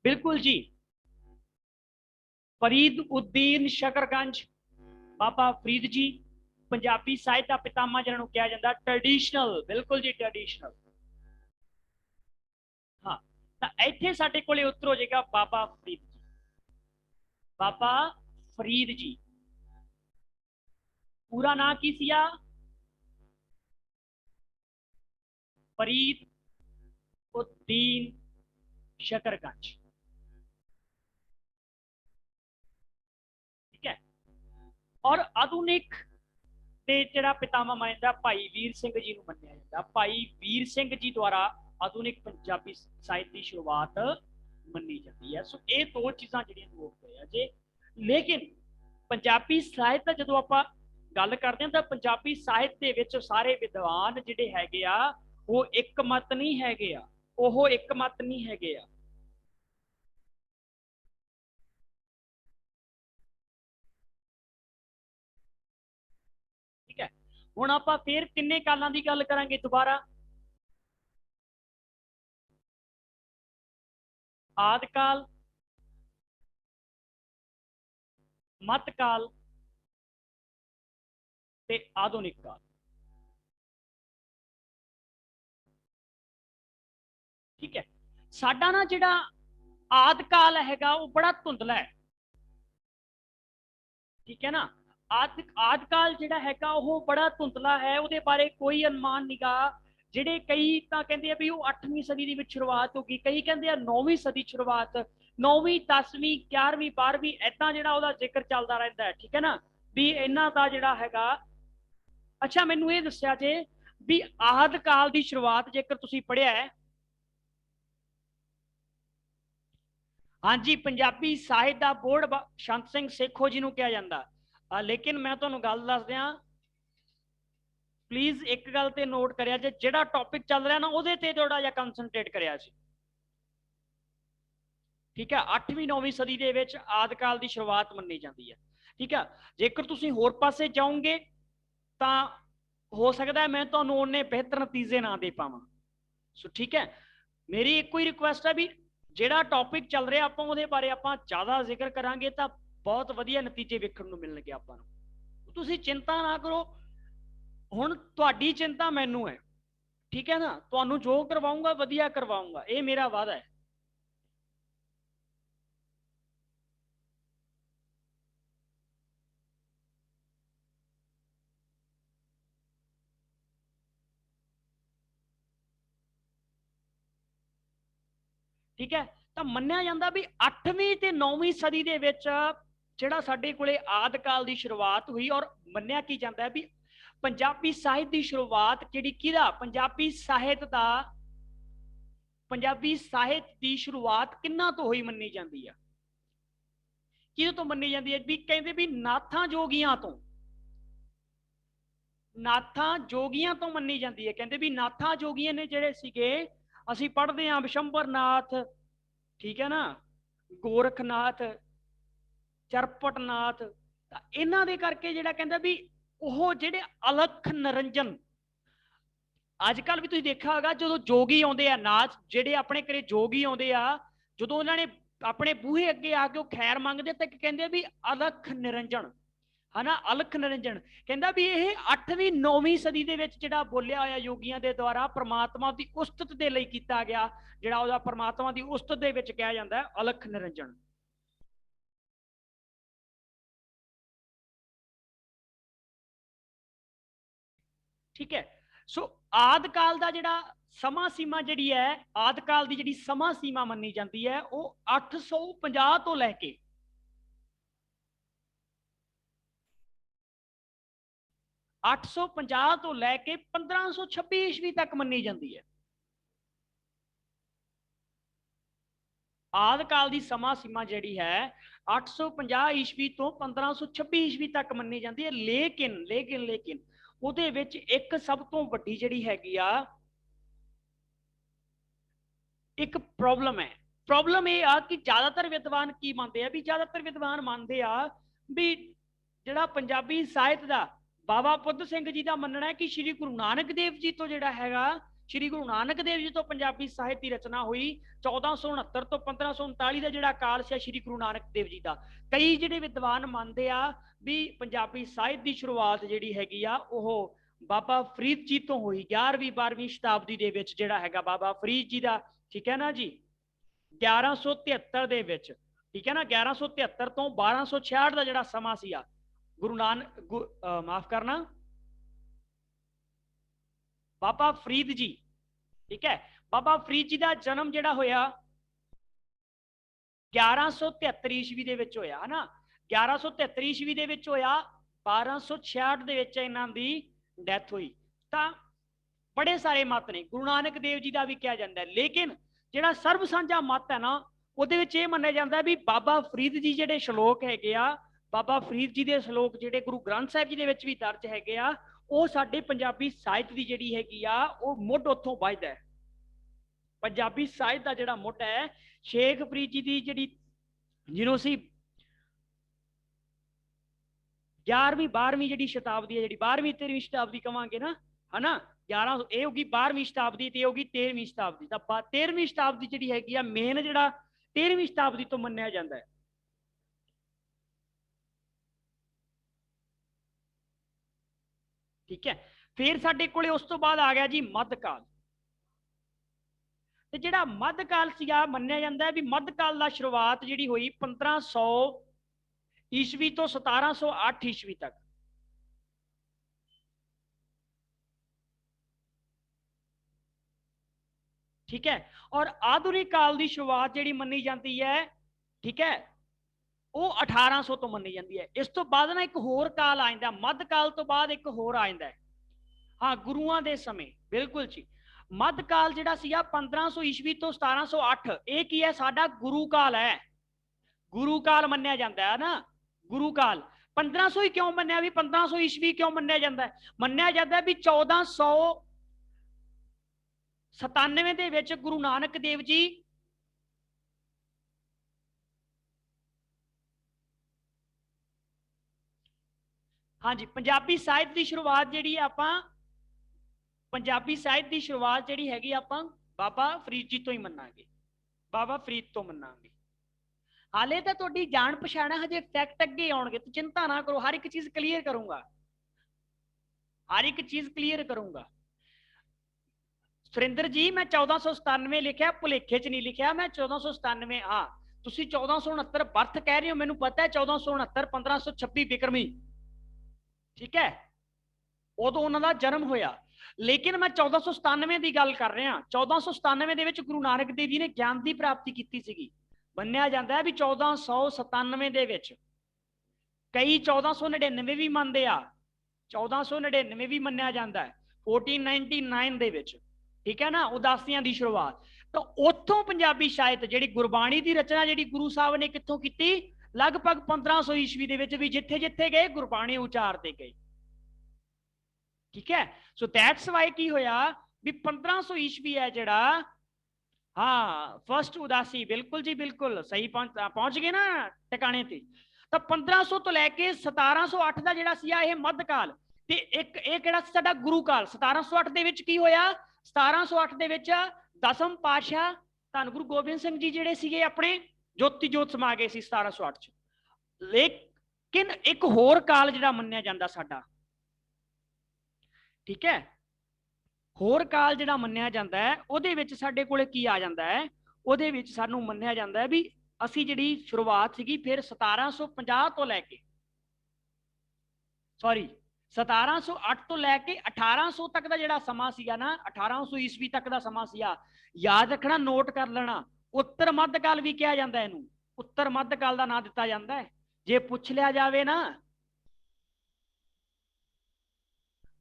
बिल्कुल जी, फरीद उद्दीन शकरगंज, बाबा फरीद जी पंजाबी साहित्य का पितामह जिन्होंने कहा जाता ट्रेडिशनल, बिल्कुल जी ट्रेडिशनल। हाँ, तो इत्थे साडे कोले उत्तर हो जाएगा बाबा फरीद जी, बाबा फरीद जी। पूरा नाम की सिया? फरीद उद्दीन शकरगंज, ठीक है। और आधुनिक ते जिहड़ा पितामह माना जाता भाई वीर सिंह जी नूं मन्निया जाता, भाई वीर सिंह जी द्वारा आधुनिक पंजाबी साहित्य की शुरुआत मन्नी जाती है। सो ये दो चीज़ां जिहड़ियां नोट होया जे। लेकिन पंजाबी साहित्य जदों आपां गल करते हैं तो पंजाबी साहित्य के सारे विद्वान जिहड़े हैगे आ वो एक मत नहीं हैगे आ, वो एक मत नहीं हैगे आ। ठीक है, हुण आपां फिर किन्ने कालां दी गल करांगे दोबारा। आदिकाल, मतकाल ते आधुनिक काल। ठीक है, साडा ना जिहड़ा आदिकाल हैगा वो बड़ा धुंधला है, ठीक है ना। आदिकाल जिहड़ा हैगा वो बड़ा धुंधला है, उहदे बारे कोई अनुमान नहीं गा। ਜਿਹੜੇ ਕਈ ਤਾਂ ਕਹਿੰਦੇ ਆ ਵੀ ਉਹ 8ਵੀਂ ਸਦੀ ਦੇ ਵਿੱਚ ਸ਼ੁਰੂਆਤ ਹੋ ਗਈ, ਕਈ ਕਹਿੰਦੇ ਆ 9ਵੀਂ ਸਦੀ ਸ਼ੁਰੂਆਤ, 9ਵੀਂ 10ਵੀਂ 11ਵੀਂ 12ਵੀਂ ਇਦਾਂ ਜਿਹੜਾ ਉਹਦਾ ਜ਼ਿਕਰ ਚੱਲਦਾ ਰਹਿੰਦਾ ਹੈ, ਠੀਕ ਹੈ ਨਾ, ਵੀ ਇਹਨਾਂ ਦਾ ਜਿਹੜਾ ਹੈਗਾ। ਅੱਛਾ, ਮੈਨੂੰ ਇਹ ਦੱਸਿਆ ਜੇ ਵੀ ਆਦਿਕਾਲ ਦੀ ਸ਼ੁਰੂਆਤ ਜੇਕਰ ਤੁਸੀਂ ਪੜ੍ਹਿਆ ਹੈ, ਹਾਂਜੀ, ਪੰਜਾਬੀ ਸਾਹਿਤ ਦਾ ਬੋਰਡ ਸ਼ੰਤ ਸਿੰਘ ਸੇਖੋ ਜੀ ਨੂੰ ਕਿਹਾ ਜਾਂਦਾ। लेकिन मैं तुहानूं गल दस दियां, प्लीज़ एक गल ते नोट करिया जे, जिहड़ा टॉपिक चल रहा ना उहदे ते थोड़ा जिहा कंसनट्रेट करिया जी, ठीक है। 8वीं 9वीं सदी दे विच आदिकाल की शुरुआत मन्नी जाती है, ठीक है। जेकर तुसीं होर पासे जाओगे तो हो सकता है मैं तुहानूं उन्ने बेहतर नतीजे ना दे पावां। सो ठीक है, मेरी एक ही रिक्वेस्ट है भी जिहड़ा टॉपिक चल रहा आपां उहदे बारे आपां ज़्यादा जिक्र करांगे तो बहुत वधिया नतीजे वेखण नूं मिलणगे आपां नूं। तुसीं चिंता ना करो, हुण तुहाडी चिंता मैनूं है, ठीक है ना। तुहानूं जो करवाऊंगा वधिया करवाऊंगा, ये मेरा वादा है। ठीक है, तो मन्निया जाता भी 8वीं ते 9वीं सदी दे विच जिहड़ा साडे कोले आदिकाल की शुरुआत हुई, और मन्निया की जाता है भी पंजाबी साहित्य की शुरुआत जिहड़ी किहदा, पंजाबी साहित्य दा, पंजाबी साहित्य की शुरुआत किन्ना तो हुई मन्नी जाती है, किहदे तो मन्नी जाती है भी कहंदे भी नाथां जोगियां तो, नाथां जोगियां तो मन्नी जाती है। कहंदे भी नाथां जोगियां ने जिहड़े सीगे, असीं पढ़दे हां विशंबर नाथ, ठीक है ना, गोरखनाथ, ਚਰਪਟਨਾਥ, ਤਾਂ ਇਹਨਾਂ ਦੇ ਕਰਕੇ ਜਿਹੜਾ ਕਹਿੰਦਾ ਵੀ ਉਹ ਜਿਹੜੇ ਅਲਖ ਨਿਰੰਜਨ, ਅੱਜ ਕੱਲ ਵੀ ਤੁਸੀਂ ਦੇਖਿਆ ਹੋਗਾ ਜਦੋਂ ਜੋਗੀ ਆਉਂਦੇ ਆ ਨਾਚ, ਜਿਹੜੇ ਆਪਣੇ ਘਰੇ ਜੋਗੀ ਆਉਂਦੇ ਆ, ਜਦੋਂ ਉਹਨਾਂ ਨੇ ਆਪਣੇ ਬੂਹੇ ਅੱਗੇ ਆ ਕੇ ਉਹ ਖੈਰ ਮੰਗਦੇ ਤਾਂ ਕਹਿੰਦੇ ਵੀ ਅਲਖ ਨਿਰੰਜਨ, ਹਨਾ, ਅਲਖ ਨਿਰੰਜਨ। ਕਹਿੰਦਾ ਵੀ ਇਹ 8ਵੀਂ 9ਵੀਂ ਸਦੀ ਦੇ ਵਿੱਚ ਜਿਹੜਾ ਬੋਲਿਆ ਹੋਇਆ ਯੋਗੀਆਂ ਦੇ ਦੁਆਰਾ ਪ੍ਰਮਾਤਮਾ ਦੀ ਉਸਤਤ ਦੇ ਲਈ ਕੀਤਾ ਗਿਆ, ਜਿਹੜਾ ਉਹਦਾ ਪ੍ਰਮਾਤਮਾ ਦੀ ਉਸਤਤ ਦੇ ਵਿੱਚ ਕਿਹਾ ਜਾਂਦਾ ਹੈ ਅਲਖ ਨਿਰੰਜਨ। ਠੀਕ ਹੈ। ਸੋ ਆਦਿ ਕਾਲ ਦਾ ਜਿਹੜਾ ਸਮਾਂ ਸੀਮਾ ਜਿਹੜੀ ਹੈ, ਆਦਿ ਕਾਲ ਦੀ ਜਿਹੜੀ ਸਮਾਂ ਸੀਮਾ ਮੰਨੀ ਜਾਂਦੀ ਹੈ ਉਹ 850 ਤੋਂ ਲੈ ਕੇ 850 ਤੋਂ ਲੈ ਕੇ 1526 ਈਸਵੀ ਤੱਕ ਮੰਨੀ ਜਾਂਦੀ ਹੈ। ਆਦਿ ਕਾਲ ਦੀ ਸਮਾਂ ਸੀਮਾ ਜਿਹੜੀ ਹੈ 850 ਈਸਵੀ ਤੋਂ 1526 ਈਸਵੀ ਤੱਕ ਮੰਨੀ ਜਾਂਦੀ ਹੈ। ਲੇਕਿਨ ਉਹਦੇ ਵਿੱਚ ਇੱਕ ਸਭ ਤੋਂ ਵੱਡੀ ਜਿਹੜੀ ਹੈਗੀ ਆ ਇੱਕ ਪ੍ਰੋਬਲਮ ਹੈ। ਪ੍ਰੋਬਲਮ ਇਹ ਆ ਕਿ ਜ਼ਿਆਦਾਤਰ ਵਿਦਵਾਨ ਕੀ ਮੰਨਦੇ ਆ, ਵੀ ਜ਼ਿਆਦਾਤਰ ਵਿਦਵਾਨ ਮੰਨਦੇ ਆ ਵੀ ਜਿਹੜਾ ਪੰਜਾਬੀ ਸਾਹਿਤ ਦਾ ਬਾਬਾ ਬੁੱਧ ਸਿੰਘ ਜੀ ਦਾ ਮੰਨਣਾ ਹੈ ਕਿ ਸ਼੍ਰੀ ਗੁਰੂ ਨਾਨਕ ਦੇਵ ਜੀ ਤੋਂ ਜਿਹੜਾ ਹੈਗਾ, ਸ਼੍ਰੀ ਗੁਰੂ ਨਾਨਕ ਦੇਵ ਜੀ ਤੋਂ ਪੰਜਾਬੀ ਸਾਹਿਤ ਦੀ ਰਚਨਾ ਹੋਈ। 1469 ਤੋਂ 1539 ਦਾ ਜਿਹੜਾ ਕਾਲ ਸੀ ਸ਼੍ਰੀ ਗੁਰੂ ਨਾਨਕ ਦੇਵ ਜੀ ਦਾ। ਕਈ ਜਿਹੜੇ ਵਿਦਵਾਨ ਮੰਨਦੇ ਆ ਵੀ ਪੰਜਾਬੀ ਸਾਹਿਤ ਦੀ ਸ਼ੁਰੂਆਤ ਜਿਹੜੀ ਹੈਗੀ ਆ ਉਹ ਬਾਬਾ ਫਰੀਦ ਜੀ ਤੋਂ ਹੋਈ, 11ਵੀਂ 12ਵੀਂ ਸ਼ਤਾਬਦੀ ਦੇ ਵਿੱਚ ਜਿਹੜਾ ਹੈਗਾ ਬਾਬਾ ਫਰੀਦ ਜੀ ਦਾ, ਠੀਕ ਹੈ ਨਾ ਜੀ, 1173 ਦੇ ਵਿੱਚ, ਠੀਕ ਹੈ ਨਾ, 1173 ਤੋਂ 1266 ਦਾ ਜਿਹੜਾ ਸਮਾਂ ਸੀ ਗੁਰੂ ਨਾਨਕ ਮਾਫ ਕਰਨਾ ਬਾਬਾ ਫਰੀਦ ਜੀ, ਠੀਕ ਹੈ, ਬਾਬਾ ਫਰੀਦ ਜੀ ਦਾ ਜਨਮ ਜਿਹੜਾ ਹੋਇਆ 1173 ਈਸਵੀ ਦੇ ਵਿੱਚ ਹੋਇਆ, ਹੈ ਨਾ, 1173 ਈਸਵੀ ਦੇ ਵਿੱਚ ਹੋਇਆ, 1266 ਦੇ ਵਿੱਚ ਇਹਨਾਂ ਦੀ ਡੈਥ ਹੋਈ। ਤਾਂ ਬੜੇ ਸਾਰੇ ਮਤ ਨੇ, ਗੁਰੂ ਨਾਨਕ ਦੇਵ ਜੀ ਦਾ ਵੀ ਕਿਹਾ ਜਾਂਦਾ ਹੈ, ਲੇਕਿਨ ਜਿਹੜਾ ਸਰਬ ਸਾਂਝਾ ਮਤ ਹੈ ਨਾ ਉਹਦੇ ਵਿੱਚ ਇਹ ਮੰਨਿਆ ਜਾਂਦਾ ਵੀ ਬਾਬਾ ਫਰੀਦ ਜੀ ਜਿਹੜੇ ਸ਼ਲੋਕ ਹੈਗੇ ਆ, ਬਾਬਾ ਫਰੀਦ ਜੀ ਦੇ ਸ਼ਲੋਕ ਜਿਹੜੇ ਗੁਰੂ ਗ੍ਰੰਥ ਸਾਹਿਬ ਜੀ ਦੇ ਵਿੱਚ ਵੀ ਦਰਜ ਹੈਗੇ ਆ, ਉਹ ਸਾਡੇ ਪੰਜਾਬੀ ਸਾਹਿਤ ਦੀ ਜਿਹੜੀ ਹੈਗੀ ਆ ਉਹ ਮੁੱਢ ਉੱਥੋਂ ਵੱਜਦਾ ਹੈ। ਪੰਜਾਬੀ ਸਾਹਿਤ ਦਾ ਜਿਹੜਾ ਮੁੱਢ ਹੈ ਸ਼ੇਖ ਫਰੀਦ ਜੀ ਦੀ ਜਿਹੜੀ, ਜਿਹਨੂੰ ਅਸੀਂ 11ਵੀਂ 12ਵੀਂ ਜਿਹੜੀ ਸ਼ਤਾਬਦੀ ਹੈ, ਜਿਹੜੀ 12ਵੀਂ 13ਵੀਂ ਸ਼ਤਾਬਦੀ ਕਵਾਂਗੇ ਨਾ, ਹਨਾ, 11 ਇਹ ਹੋਗੀ 12ਵੀਂ ਸ਼ਤਾਬਦੀ ਤੇ ਇਹ ਹੋਗੀ 13ਵੀਂ ਸ਼ਤਾਬਦੀ। ਤਾਂ 13ਵੀਂ ਸ਼ਤਾਬਦੀ ਜਿਹੜੀ ਹੈਗੀ ਆ ਮੇਨ ਜਿਹੜਾ 13ਵੀਂ ਸ਼ਤਾਬਦੀ ਤੋਂ ਮੰਨਿਆ ਜਾਂਦਾ ਹੈ। ਠੀਕ ਹੈ। ਫਿਰ ਸਾਡੇ ਕੋਲੇ ਉਸ ਤੋਂ ਬਾਅਦ ਆ ਗਿਆ ਜੀ ਮੱਧਕਾਲ। ਤੇ ਜਿਹੜਾ ਮੱਧਕਾਲ ਸੀਗਾ ਮੰਨਿਆ ਜਾਂਦਾ ਹੈ ਵੀ ਮੱਧਕਾਲ ਦਾ ਸ਼ੁਰੂਆਤ ਜਿਹੜੀ ਹੋਈ 1500 ਈਸਵੀ ਤੋਂ 1708 ਈਸਵੀ ਤੱਕ। ਠੀਕ ਹੈ। ਔਰ ਆਧੁਨਿਕ ਕਾਲ ਦੀ ਸ਼ੁਰੂਆਤ ਜਿਹੜੀ ਮੰਨੀ ਜਾਂਦੀ ਹੈ, ਠੀਕ ਹੈ, ਉਹ 1800 ਤੋਂ ਮੰਨੀ ਜਾਂਦੀ ਹੈ। ਇਸ ਤੋਂ ਬਾਅਦ ਨਾ ਇੱਕ ਹੋਰ ਕਾਲ ਆ ਜਾਂਦਾ, ਮੱਧਕਾਲ ਤੋਂ ਬਾਅਦ ਇੱਕ ਹੋਰ ਆ ਜਾਂਦਾ ਹੈ, ਹਾਂ, ਗੁਰੂਆਂ ਦੇ ਸਮੇਂ, ਬਿਲਕੁਲ ਜੀ। ਮੱਧਕਾਲ ਜਿਹੜਾ ਸੀਗਾ 1500 ਈਸਵੀ ਤੋਂ 1708, ਇਹ ਕੀ ਹੈ, ਸਾਡਾ ਗੁਰੂ ਕਾਲ ਹੈ, ਗੁਰੂ ਕਾਲ ਮੰਨਿਆ ਜਾਂਦਾ ਹੈ ਨਾ, ਗੁਰੂ ਕਾਲ। 1500 ਹੀ ਕਿਉਂ ਮੰਨਿਆ, ਵੀ 1500 ਈਸਵੀ ਕਿਉਂ ਮੰਨਿਆ ਜਾਂਦਾ ਹੈ? ਮੰਨਿਆ ਜਾਂਦਾ ਵੀ 1497 ਦੇ ਵਿੱਚ ਗੁਰੂ ਨਾਨਕ ਦੇਵ ਜੀ ਹਾਂਜੀ, ਪੰਜਾਬੀ ਸਾਹਿਤ ਦੀ ਸ਼ੁਰੂਆਤ ਜਿਹੜੀ ਆਪਾਂ, ਪੰਜਾਬੀ ਸਾਹਿਤ ਦੀ ਸ਼ੁਰੂਆਤ ਜਿਹੜੀ ਹੈਗੀ ਆਪਾਂ ਬਾਬਾ ਫਰੀਦ ਜੀ ਤੋਂ ਹੀ ਮੰਨਾਂਗੇ, ਬਾਬਾ ਫਰੀਦ ਤੋਂ ਮੰਨਾਂਗੇ। ਹਾਲੇ ਤਾਂ ਤੁਹਾਡੀ ਜਾਣ ਪਛਾਣ, ਹਜੇ ਫੈਕਟ ਅੱਗੇ ਆਉਣਗੇ, ਤੇ ਚਿੰਤਾ ਨਾ ਕਰੋ, ਹਰ ਇੱਕ ਚੀਜ਼ ਕਲੀਅਰ ਕਰੂੰਗਾ, ਹਰ ਇੱਕ ਚੀਜ਼ ਕਲੀਅਰ ਕਰੂੰਗਾ। ਸੁਰਿੰਦਰ ਜੀ ਮੈਂ 1497 ਲਿਖਿਆ, ਭੁਲੇਖੇ ਚ ਨਹੀਂ ਲਿਖਿਆ ਮੈਂ 1497। ਹਾਂ, ਤੁਸੀਂ 1469 ਬਰਥ ਕਹਿ ਰਹੇ ਹੋ, ਮੈਨੂੰ ਪਤਾ ਹੈ 1469 1526 ਬਿਕਰਮੀ, ਠੀਕ ਹੈ, ਉਦੋਂ ਉਹਨਾਂ ਦਾ ਜਨਮ ਹੋਇਆ। ਲੇਕਿਨ ਮੈਂ 1497 ਦੀ ਗੱਲ ਕਰ ਰਿਹਾ। 1497 ਦੇ ਵਿੱਚ ਗੁਰੂ ਨਾਨਕ ਦੇਵ ਜੀ ਨੇ ਗਿਆਨ ਦੀ ਪ੍ਰਾਪਤੀ ਕੀਤੀ ਸੀਗੀ। ਮੰਨਿਆ ਜਾਂਦਾ ਹੈ ਵੀ 1497 ਦੇ ਵਿੱਚ, ਕਈ 1499 ਵੀ ਮੰਨਦੇ ਆ, 1499 ਵੀ ਮੰਨਿਆ ਜਾਂਦਾ ਹੈ, 1499 ਦੇ ਵਿੱਚ, ਠੀਕ ਹੈ ਨਾ, ਉਦਾਸੀਆਂ ਦੀ ਸ਼ੁਰੂਆਤ। ਤਾਂ ਉੱਥੋਂ ਪੰਜਾਬੀ ਸਾਹਿਤ ਜਿਹੜੀ ਗੁਰਬਾਣੀ ਦੀ ਰਚਨਾ ਜਿਹੜੀ ਗੁਰੂ ਸਾਹਿਬ ਨੇ ਕਿੱਥੋਂ ਕੀਤੀ, ਲਗਭਗ 1500 ਈਸਵੀ ਦੇ ਵਿੱਚ ਵੀ ਜਿੱਥੇ ਜਿੱਥੇ ਗਏ ਗੁਰਬਾਣੀ ਉਚਾਰਦੇ ਗਏ। ਠੀਕ ਹੈ। ਸੋ ਦੈਟਸ ਵਾਈ ਕੀ ਹੋਇਆ ਵੀ 1500 ਈਸਵੀ ਹੈ ਜਿਹੜਾ, ਹਾਂ, ਫਸਟ ਉਦਾਸੀ, ਬਿਲਕੁਲ ਜੀ ਬਿਲकुल सही पहुंच गए ना ठिकाने ते। ਤਾਂ 1500 ਤੋਂ ਲੈ ਕੇ 1708 ਦਾ ਜਿਹੜਾ ਸੀ ਇਹ ਮੱਧਕਾਲ ਤੇ ਇੱਕ ਇਹ ਕਿਹੜਾ ਸੀ ਸਾਡਾ ਗੁਰੂ ਕਾਲ। 1708 ਦੇ ਵਿੱਚ ਕੀ ਹੋਇਆ? 1708 ਦੇ ਵਿੱਚ ਦਸਮ ਪਾਤਸ਼ਾਹ ਧੰਨ ਗੁਰੂ ਗੋਬਿੰਦ ਸਿੰਘ ਜੀ ਜਿਹੜੇ ਸੀਗੇ ਆਪਣੇ ਜੋਤੀ ਜੋਤ ਸਮਾ ਗਏ ਸੀ 1708 ਚ। ਲੇਕਿਨ ਇੱਕ ਹੋਰ ਕਾਲ ਜਿਹੜਾ ਮੰਨਿਆ ਜਾਂਦਾ ਸਾਡਾ, ਠੀਕ ਹੈ, ਹੋਰ ਕਾਲ ਜਿਹੜਾ ਮੰਨਿਆ ਜਾਂਦਾ ਹੈ ਉਹਦੇ ਵਿੱਚ ਸਾਡੇ ਕੋਲੇ ਕੀ ਆ ਜਾਂਦਾ ਹੈ? ਉਹਦੇ ਵਿੱਚ ਸਾਨੂੰ ਮੰਨਿਆ ਜਾਂਦਾ ਹੈ ਵੀ ਅਸੀਂ ਜਿਹੜੀ ਸ਼ੁਰੂਆਤ ਸੀਗੀ ਫਿਰ 1750 ਤੋਂ ਲੈ ਕੇ 1708 ਤੋਂ ਲੈ ਕੇ 1800 ਤੱਕ ਦਾ ਜਿਹੜਾ ਸਮਾਂ ਸੀਗਾ ਨਾ, 1800 ਈਸਵੀ ਤੱਕ ਦਾ ਸਮਾਂ ਸੀਗਾ, ਯਾਦ ਰੱਖਣਾ, ਨੋਟ ਕਰ ਲੈਣਾ। ਉੱਤਰ ਮੱਧਕਾਲ ਵੀ ਕਿਹਾ ਜਾਂਦਾ, ਇਹਨੂੰ ਉੱਤਰ ਮੱਧਕਾਲ ਦਾ ਨਾਂ ਦਿੱਤਾ ਜਾਂਦਾ ਹੈ। ਜੇ ਪੁੱਛ ਲਿਆ ਜਾਵੇ ਨਾ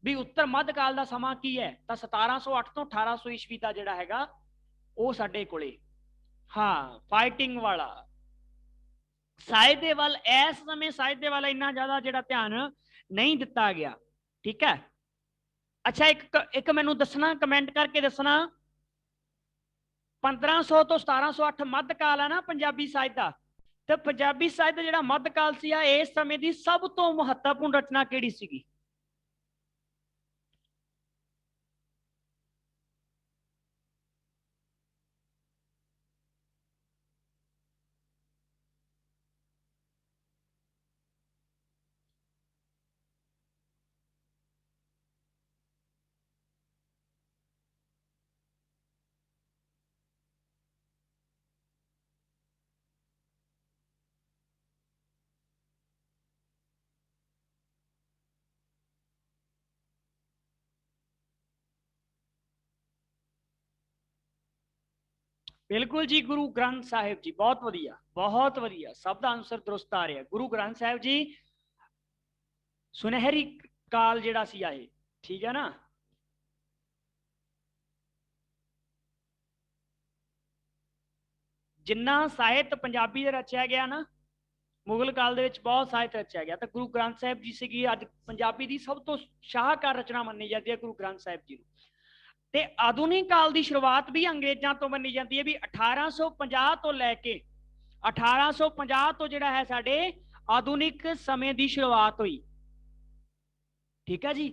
ਵੀ ਉੱਤਰ ਮੱਧਕਾਲ ਦਾ ਸਮਾਂ ਕੀ ਹੈ, ਤਾਂ 1708 ਤੋਂ 1800 ਈਸਵੀ ਦਾ ਜਿਹੜਾ ਹੈਗਾ ਉਹ ਸਾਡੇ ਕੋਲੇ, ਹਾਂ, ਫਾਈਟਿੰਗ ਵਾਲਾ। ਸਾਹਿਤ ਦੇ ਵੱਲ ਇਸ ਸਮੇਂ ਸਾਹਿਤ ਦੇ ਵੱਲ ਇੰਨਾ ਜ਼ਿਆਦਾ ਜਿਹੜਾ ਧਿਆਨ ਨਹੀਂ ਦਿੱਤਾ ਗਿਆ, ਠੀਕ ਹੈ। ਅੱਛਾ, ਇੱਕ ਮੈਨੂੰ ਦੱਸਣਾ, ਕਮੈਂਟ ਕਰਕੇ ਦੱਸਣਾ, 1500 ਤੋਂ 1708 ਮੱਧਕਾਲ ਹੈ ਨਾ ਪੰਜਾਬੀ ਸਾਹਿਤ ਦਾ, ਤੇ ਪੰਜਾਬੀ ਸਾਹਿਤ ਦਾ ਜਿਹੜਾ ਮੱਧਕਾਲ ਸੀ ਇਸ ਸਮੇਂ ਦੀ ਸਭ ਤੋਂ ਮਹੱਤਵਪੂਰਨ ਰਚਨਾ ਕਿਹੜੀ ਸੀਗੀ? बिल्कुल जी, गुरु ग्रंथ साहिब जी, बहुत वधिया, बहुत वधिया, सब का आंसर दुरुस्त आ रहा है। गुरु ग्रंथ साहिब जी सुनहरी काल जिहड़ा सी आए, ठीक है ना। जिन्ना साहित्य पंजाबी दे रचिया गया ना मुगल काल दे विच बहुत साहित्य रचिया गया, तो गुरु ग्रंथ साहिब जी सी अज पंजाबी की सब तो शाहकार रचना मनी जाती है गुरु ग्रंथ साहिब जी। ते आधुनिक काल की शुरुआत भी अंग्रेजों तो मनी जाती है भी 1850 तो लैके 1850 तो जिहड़ा है साडे आधुनिक समय की शुरुआत हुई, ठीक है जी।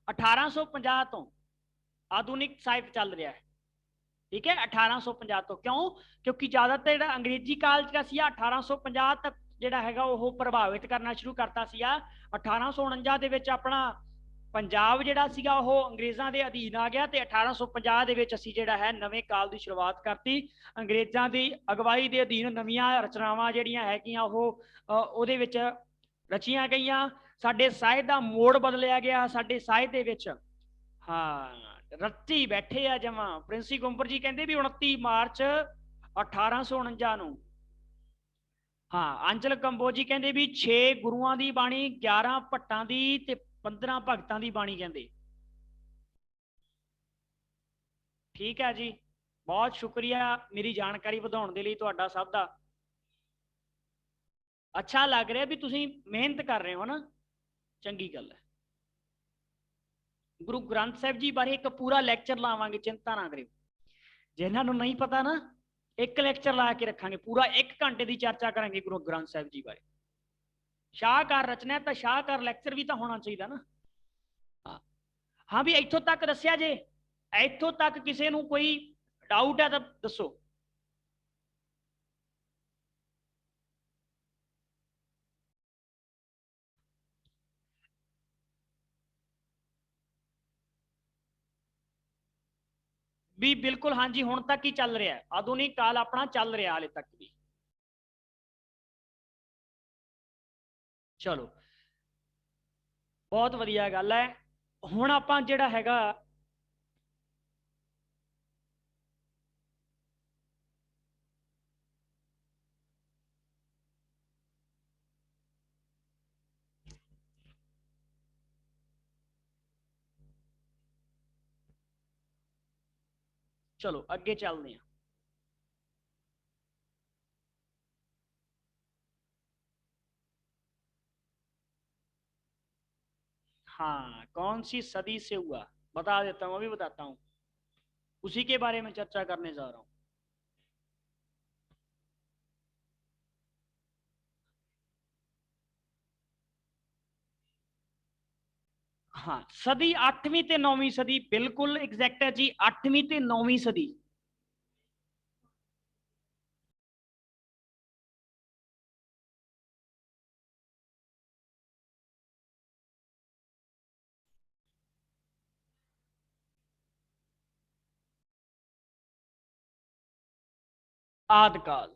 1850 तो आधुनिक साहित्य चल रहा है, ठीक है, 1850 तो। क्यों? क्योंकि ज्यादातर अंग्रेजी काल का 1850 तक ਜਿਹੜਾ ਹੈਗਾ ਉਹ ਪ੍ਰਭਾਵਿਤ ਕਰਨਾ ਸ਼ੁਰੂ ਕਰਤਾ ਸੀਗਾ। 1849 ਦੇ ਵਿੱਚ ਆਪਣਾ ਪੰਜਾਬ ਜਿਹੜਾ ਸੀਗਾ ਉਹ ਅੰਗਰੇਜ਼ਾਂ ਦੇ ਅਧੀਨ ਆ ਗਿਆ ਤੇ 1850 ਦੇ ਵਿੱਚ ਅਸੀਂ ਜਿਹੜਾ ਹੈ ਨਵੇਂ ਕਾਲ ਦੀ ਸ਼ੁਰੂਆਤ ਕਰਤੀ। ਅੰਗਰੇਜ਼ਾਂ ਦੀ ਅਗਵਾਈ ਦੇ ਅਧੀਨ ਨਵੀਆਂ ਰਚਨਾਵਾਂ ਜਿਹੜੀਆਂ ਹੈਗੀਆਂ ਉਹ ਉਹਦੇ ਵਿੱਚ ਰਚੀਆਂ ਗਈਆਂ। ਸਾਡੇ ਸਾਹਿਤ ਦਾ ਮੋੜ ਬਦਲਿਆ ਗਿਆ ਸਾਡੇ ਸਾਹਿਤ ਦੇ ਵਿੱਚ। ਹਾਂ, ਰੱਤੀ ਬੈਠੇ ਆ ਜਮਾਂ। ਪ੍ਰਿੰਸੀ ਗੁੰਬਰ ਜੀ ਕਹਿੰਦੇ ਵੀ 29 ਮਾਰਚ 1849 ਨੂੰ। हाँ, अंचल कंबोजी कहते भी 6 गुरुआं दी बाणी, 11 भट्टां दी ते 15 भगतां दी बाणी कहते। ठीक है जी, बहुत शुक्रिया मेरी जानकारी ਵਧਾਉਣ ਦੇ ਲਈ ਤੁਹਾਡਾ ਸਭ ਦਾ। अच्छा लग रहा भी तुसीं मेहनत कर रहे हो ना, चंगी गल है। गुरु ग्रंथ साहिब जी बारे एक पूरा लैक्चर लावांगे, चिंता ना करियो। जिन्हां नूं नहीं पता ना, एक लैक्चर ला के रखांगे, पूरा 1 घंटे की चर्चा करेंगे गुरु ग्रंथ साहिब जी बारे। शाहकार रचना तो शाहकार लैक्चर भी तो होना चाहिए ना। हाँ भी इत्थों तक दसिया जे, इत्थों तक किसी को कोई डाउट है तो दसो। भी बिल्कुल हाँ जी, हुण तक ही चल रहा है, आधुनिक काल अपना चल रहा हाले तक भी। चलो बहुत वधिया गल है। हुण आपां जिहड़ा हैगा चलो अगे चलते हैं। हाँ, कौन सी सदी से हुआ बता देता हूँ, अभी बताता हूँ, उसी के बारे में चर्चा करने जा रहा हूँ। हाँ सदी 8वीं ते 9वीं सदी बिल्कुल एग्जैक्ट है जी, 8वीं ते 9वीं सदी। आदिकाल,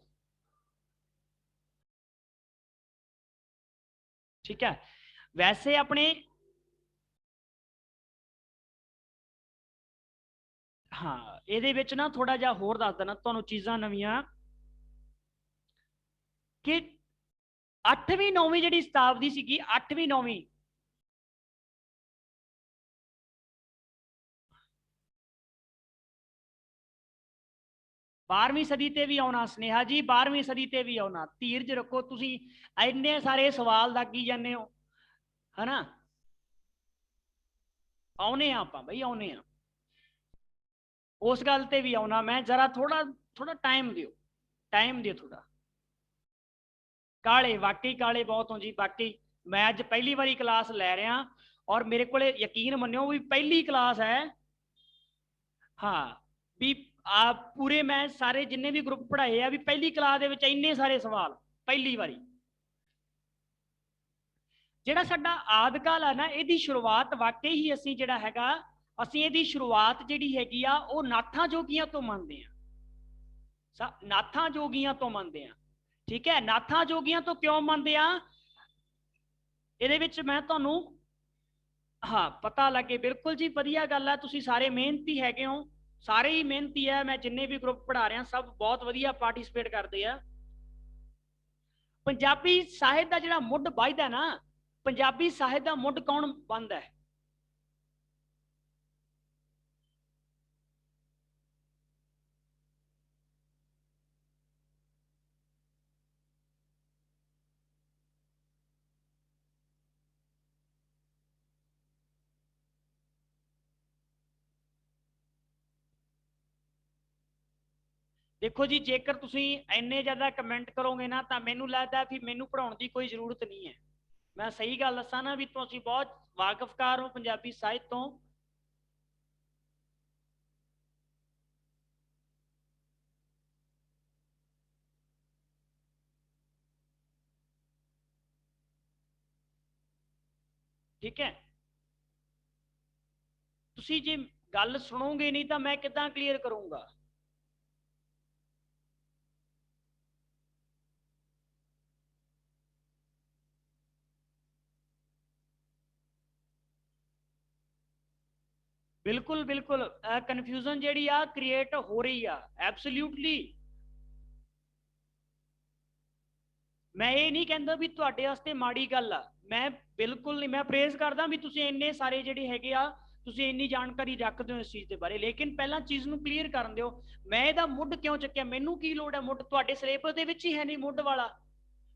ठीक है। वैसे अपने हाँ ये ना थोड़ा जा होर दस देना तुहानू चीज़ां नवीं कि 8वीं 9वीं जी शताब्दी सी, 8वीं 9वीं 12वीं सदी ते भी आना स्नेहा जी, 12वीं सदी ते भी आना। धीरज रखो, तुसी इन्ने सारे सवाल दागी जाने हो है ना। आने आप बई आने उस गल ते भी आना मैं, जरा थोड़ा थोड़ा टाइम दियो, टाइम दियो थोड़ा। काले वाकई काले बहुत हो जी, वाकई मैं अज पहली बारी क्लास लै रहा और मेरे को यकीन मनो भी पहली क्लास है। हाँ भी आप पूरे मैं सारे जिन्ने भी ग्रुप पढ़ाए आ भी पहली क्लास के इन्ने सारे सवाल पहली बारी। ਜਿਹੜਾ ਸਾਡਾ ਆਦਿਕਾਲ ਆ ਨਾ ਇਹਦੀ ਸ਼ੁਰੂਆਤ ਵਾਕਈ ਹੀ ਅਸੀਂ ਜਿਹੜਾ ਹੈਗਾ ਅਸੀਂ ਇਹਦੀ ਸ਼ੁਰੂਆਤ ਜਿਹੜੀ ਹੈਗੀ ਆ ਉਹ ਨਾਥਾਂ ਜੋਗੀਆਂ ਤੋਂ ਮੰਨਦੇ ਆ। ਨਾਥਾਂ ਜੋਗੀਆਂ ਤੋਂ ਮੰਨਦੇ ਆ, ਠੀਕ ਹੈ। ਨਾਥਾਂ ਜੋਗੀਆਂ ਤੋਂ ਕਿਉਂ ਮੰਨਦੇ ਆ ਇਹਦੇ ਵਿੱਚ ਮੈਂ ਤੁਹਾਨੂੰ ਹਾਂ ਪਤਾ ਲੱਗੇ। ਬਿਲਕੁਲ ਜੀ ਵਧੀਆ ਗੱਲ ਹੈ, ਤੁਸੀਂ ਸਾਰੇ ਮਿਹਨਤੀ ਹੈਗੇ ਹੋ, ਸਾਰੇ ਹੀ ਮਿਹਨਤੀ ਹੈ। ਮੈਂ ਜਿੰਨੇ ਵੀ ਗਰੁੱਪ ਪੜ੍ਹਾ ਰਿਹਾ ਸਭ ਬਹੁਤ ਵਧੀਆ ਪਾਰਟਿਸਿਪੇਟ ਕਰਦੇ ਆ। ਪੰਜਾਬੀ ਸਾਹਿਤ ਦਾ ਜਿਹੜਾ ਮੁੱਢ ਵੱਜਦਾ ਨਾ, ਪੰਜਾਬੀ ਸਾਹਿਤ ਦਾ ਮੁੱਢ ਕੌਣ ਬੰਨਦਾ ਹੈ? देखो जी जेकर तुसी इन्ने ज़्यादा कमेंट करोगे ना तो मैनू लगता फिर मैनू पढ़ाने की कोई जरूरत नहीं है। मैं सही गल दसा ना भी तुसी बहुत वाकफकार हो पंजाबी साहित्य तो। ठीक है, तुसी जे गल सुनोगे नहीं तो मैं किदां क्लीयर करूंगा? बिल्कुल बिल्कुल कन्फ्यूजन जी क्रिएट हो रही है एब्सोल्यूटली। मैं ये नहीं कहता भी तुहाडे वास्ते माड़ी गल आ, मैं बिल्कुल नहीं, मैं प्रेज करदा भी तुसीं इन्ने सारे जिहड़े हैगे आ तुसीं इन्नी जानकारी रखदे हो इस चीज़ के बारे। लेकिन पहला चीज़ नूं क्लीयर करन दिओ, मैं इहदा मुੱਢ क्यों चुक्या, मैनूं की लोड़ है मुੱਢ? तुहाडे सिलेबस दे विच ही है नहीं मुੱਢ वाला,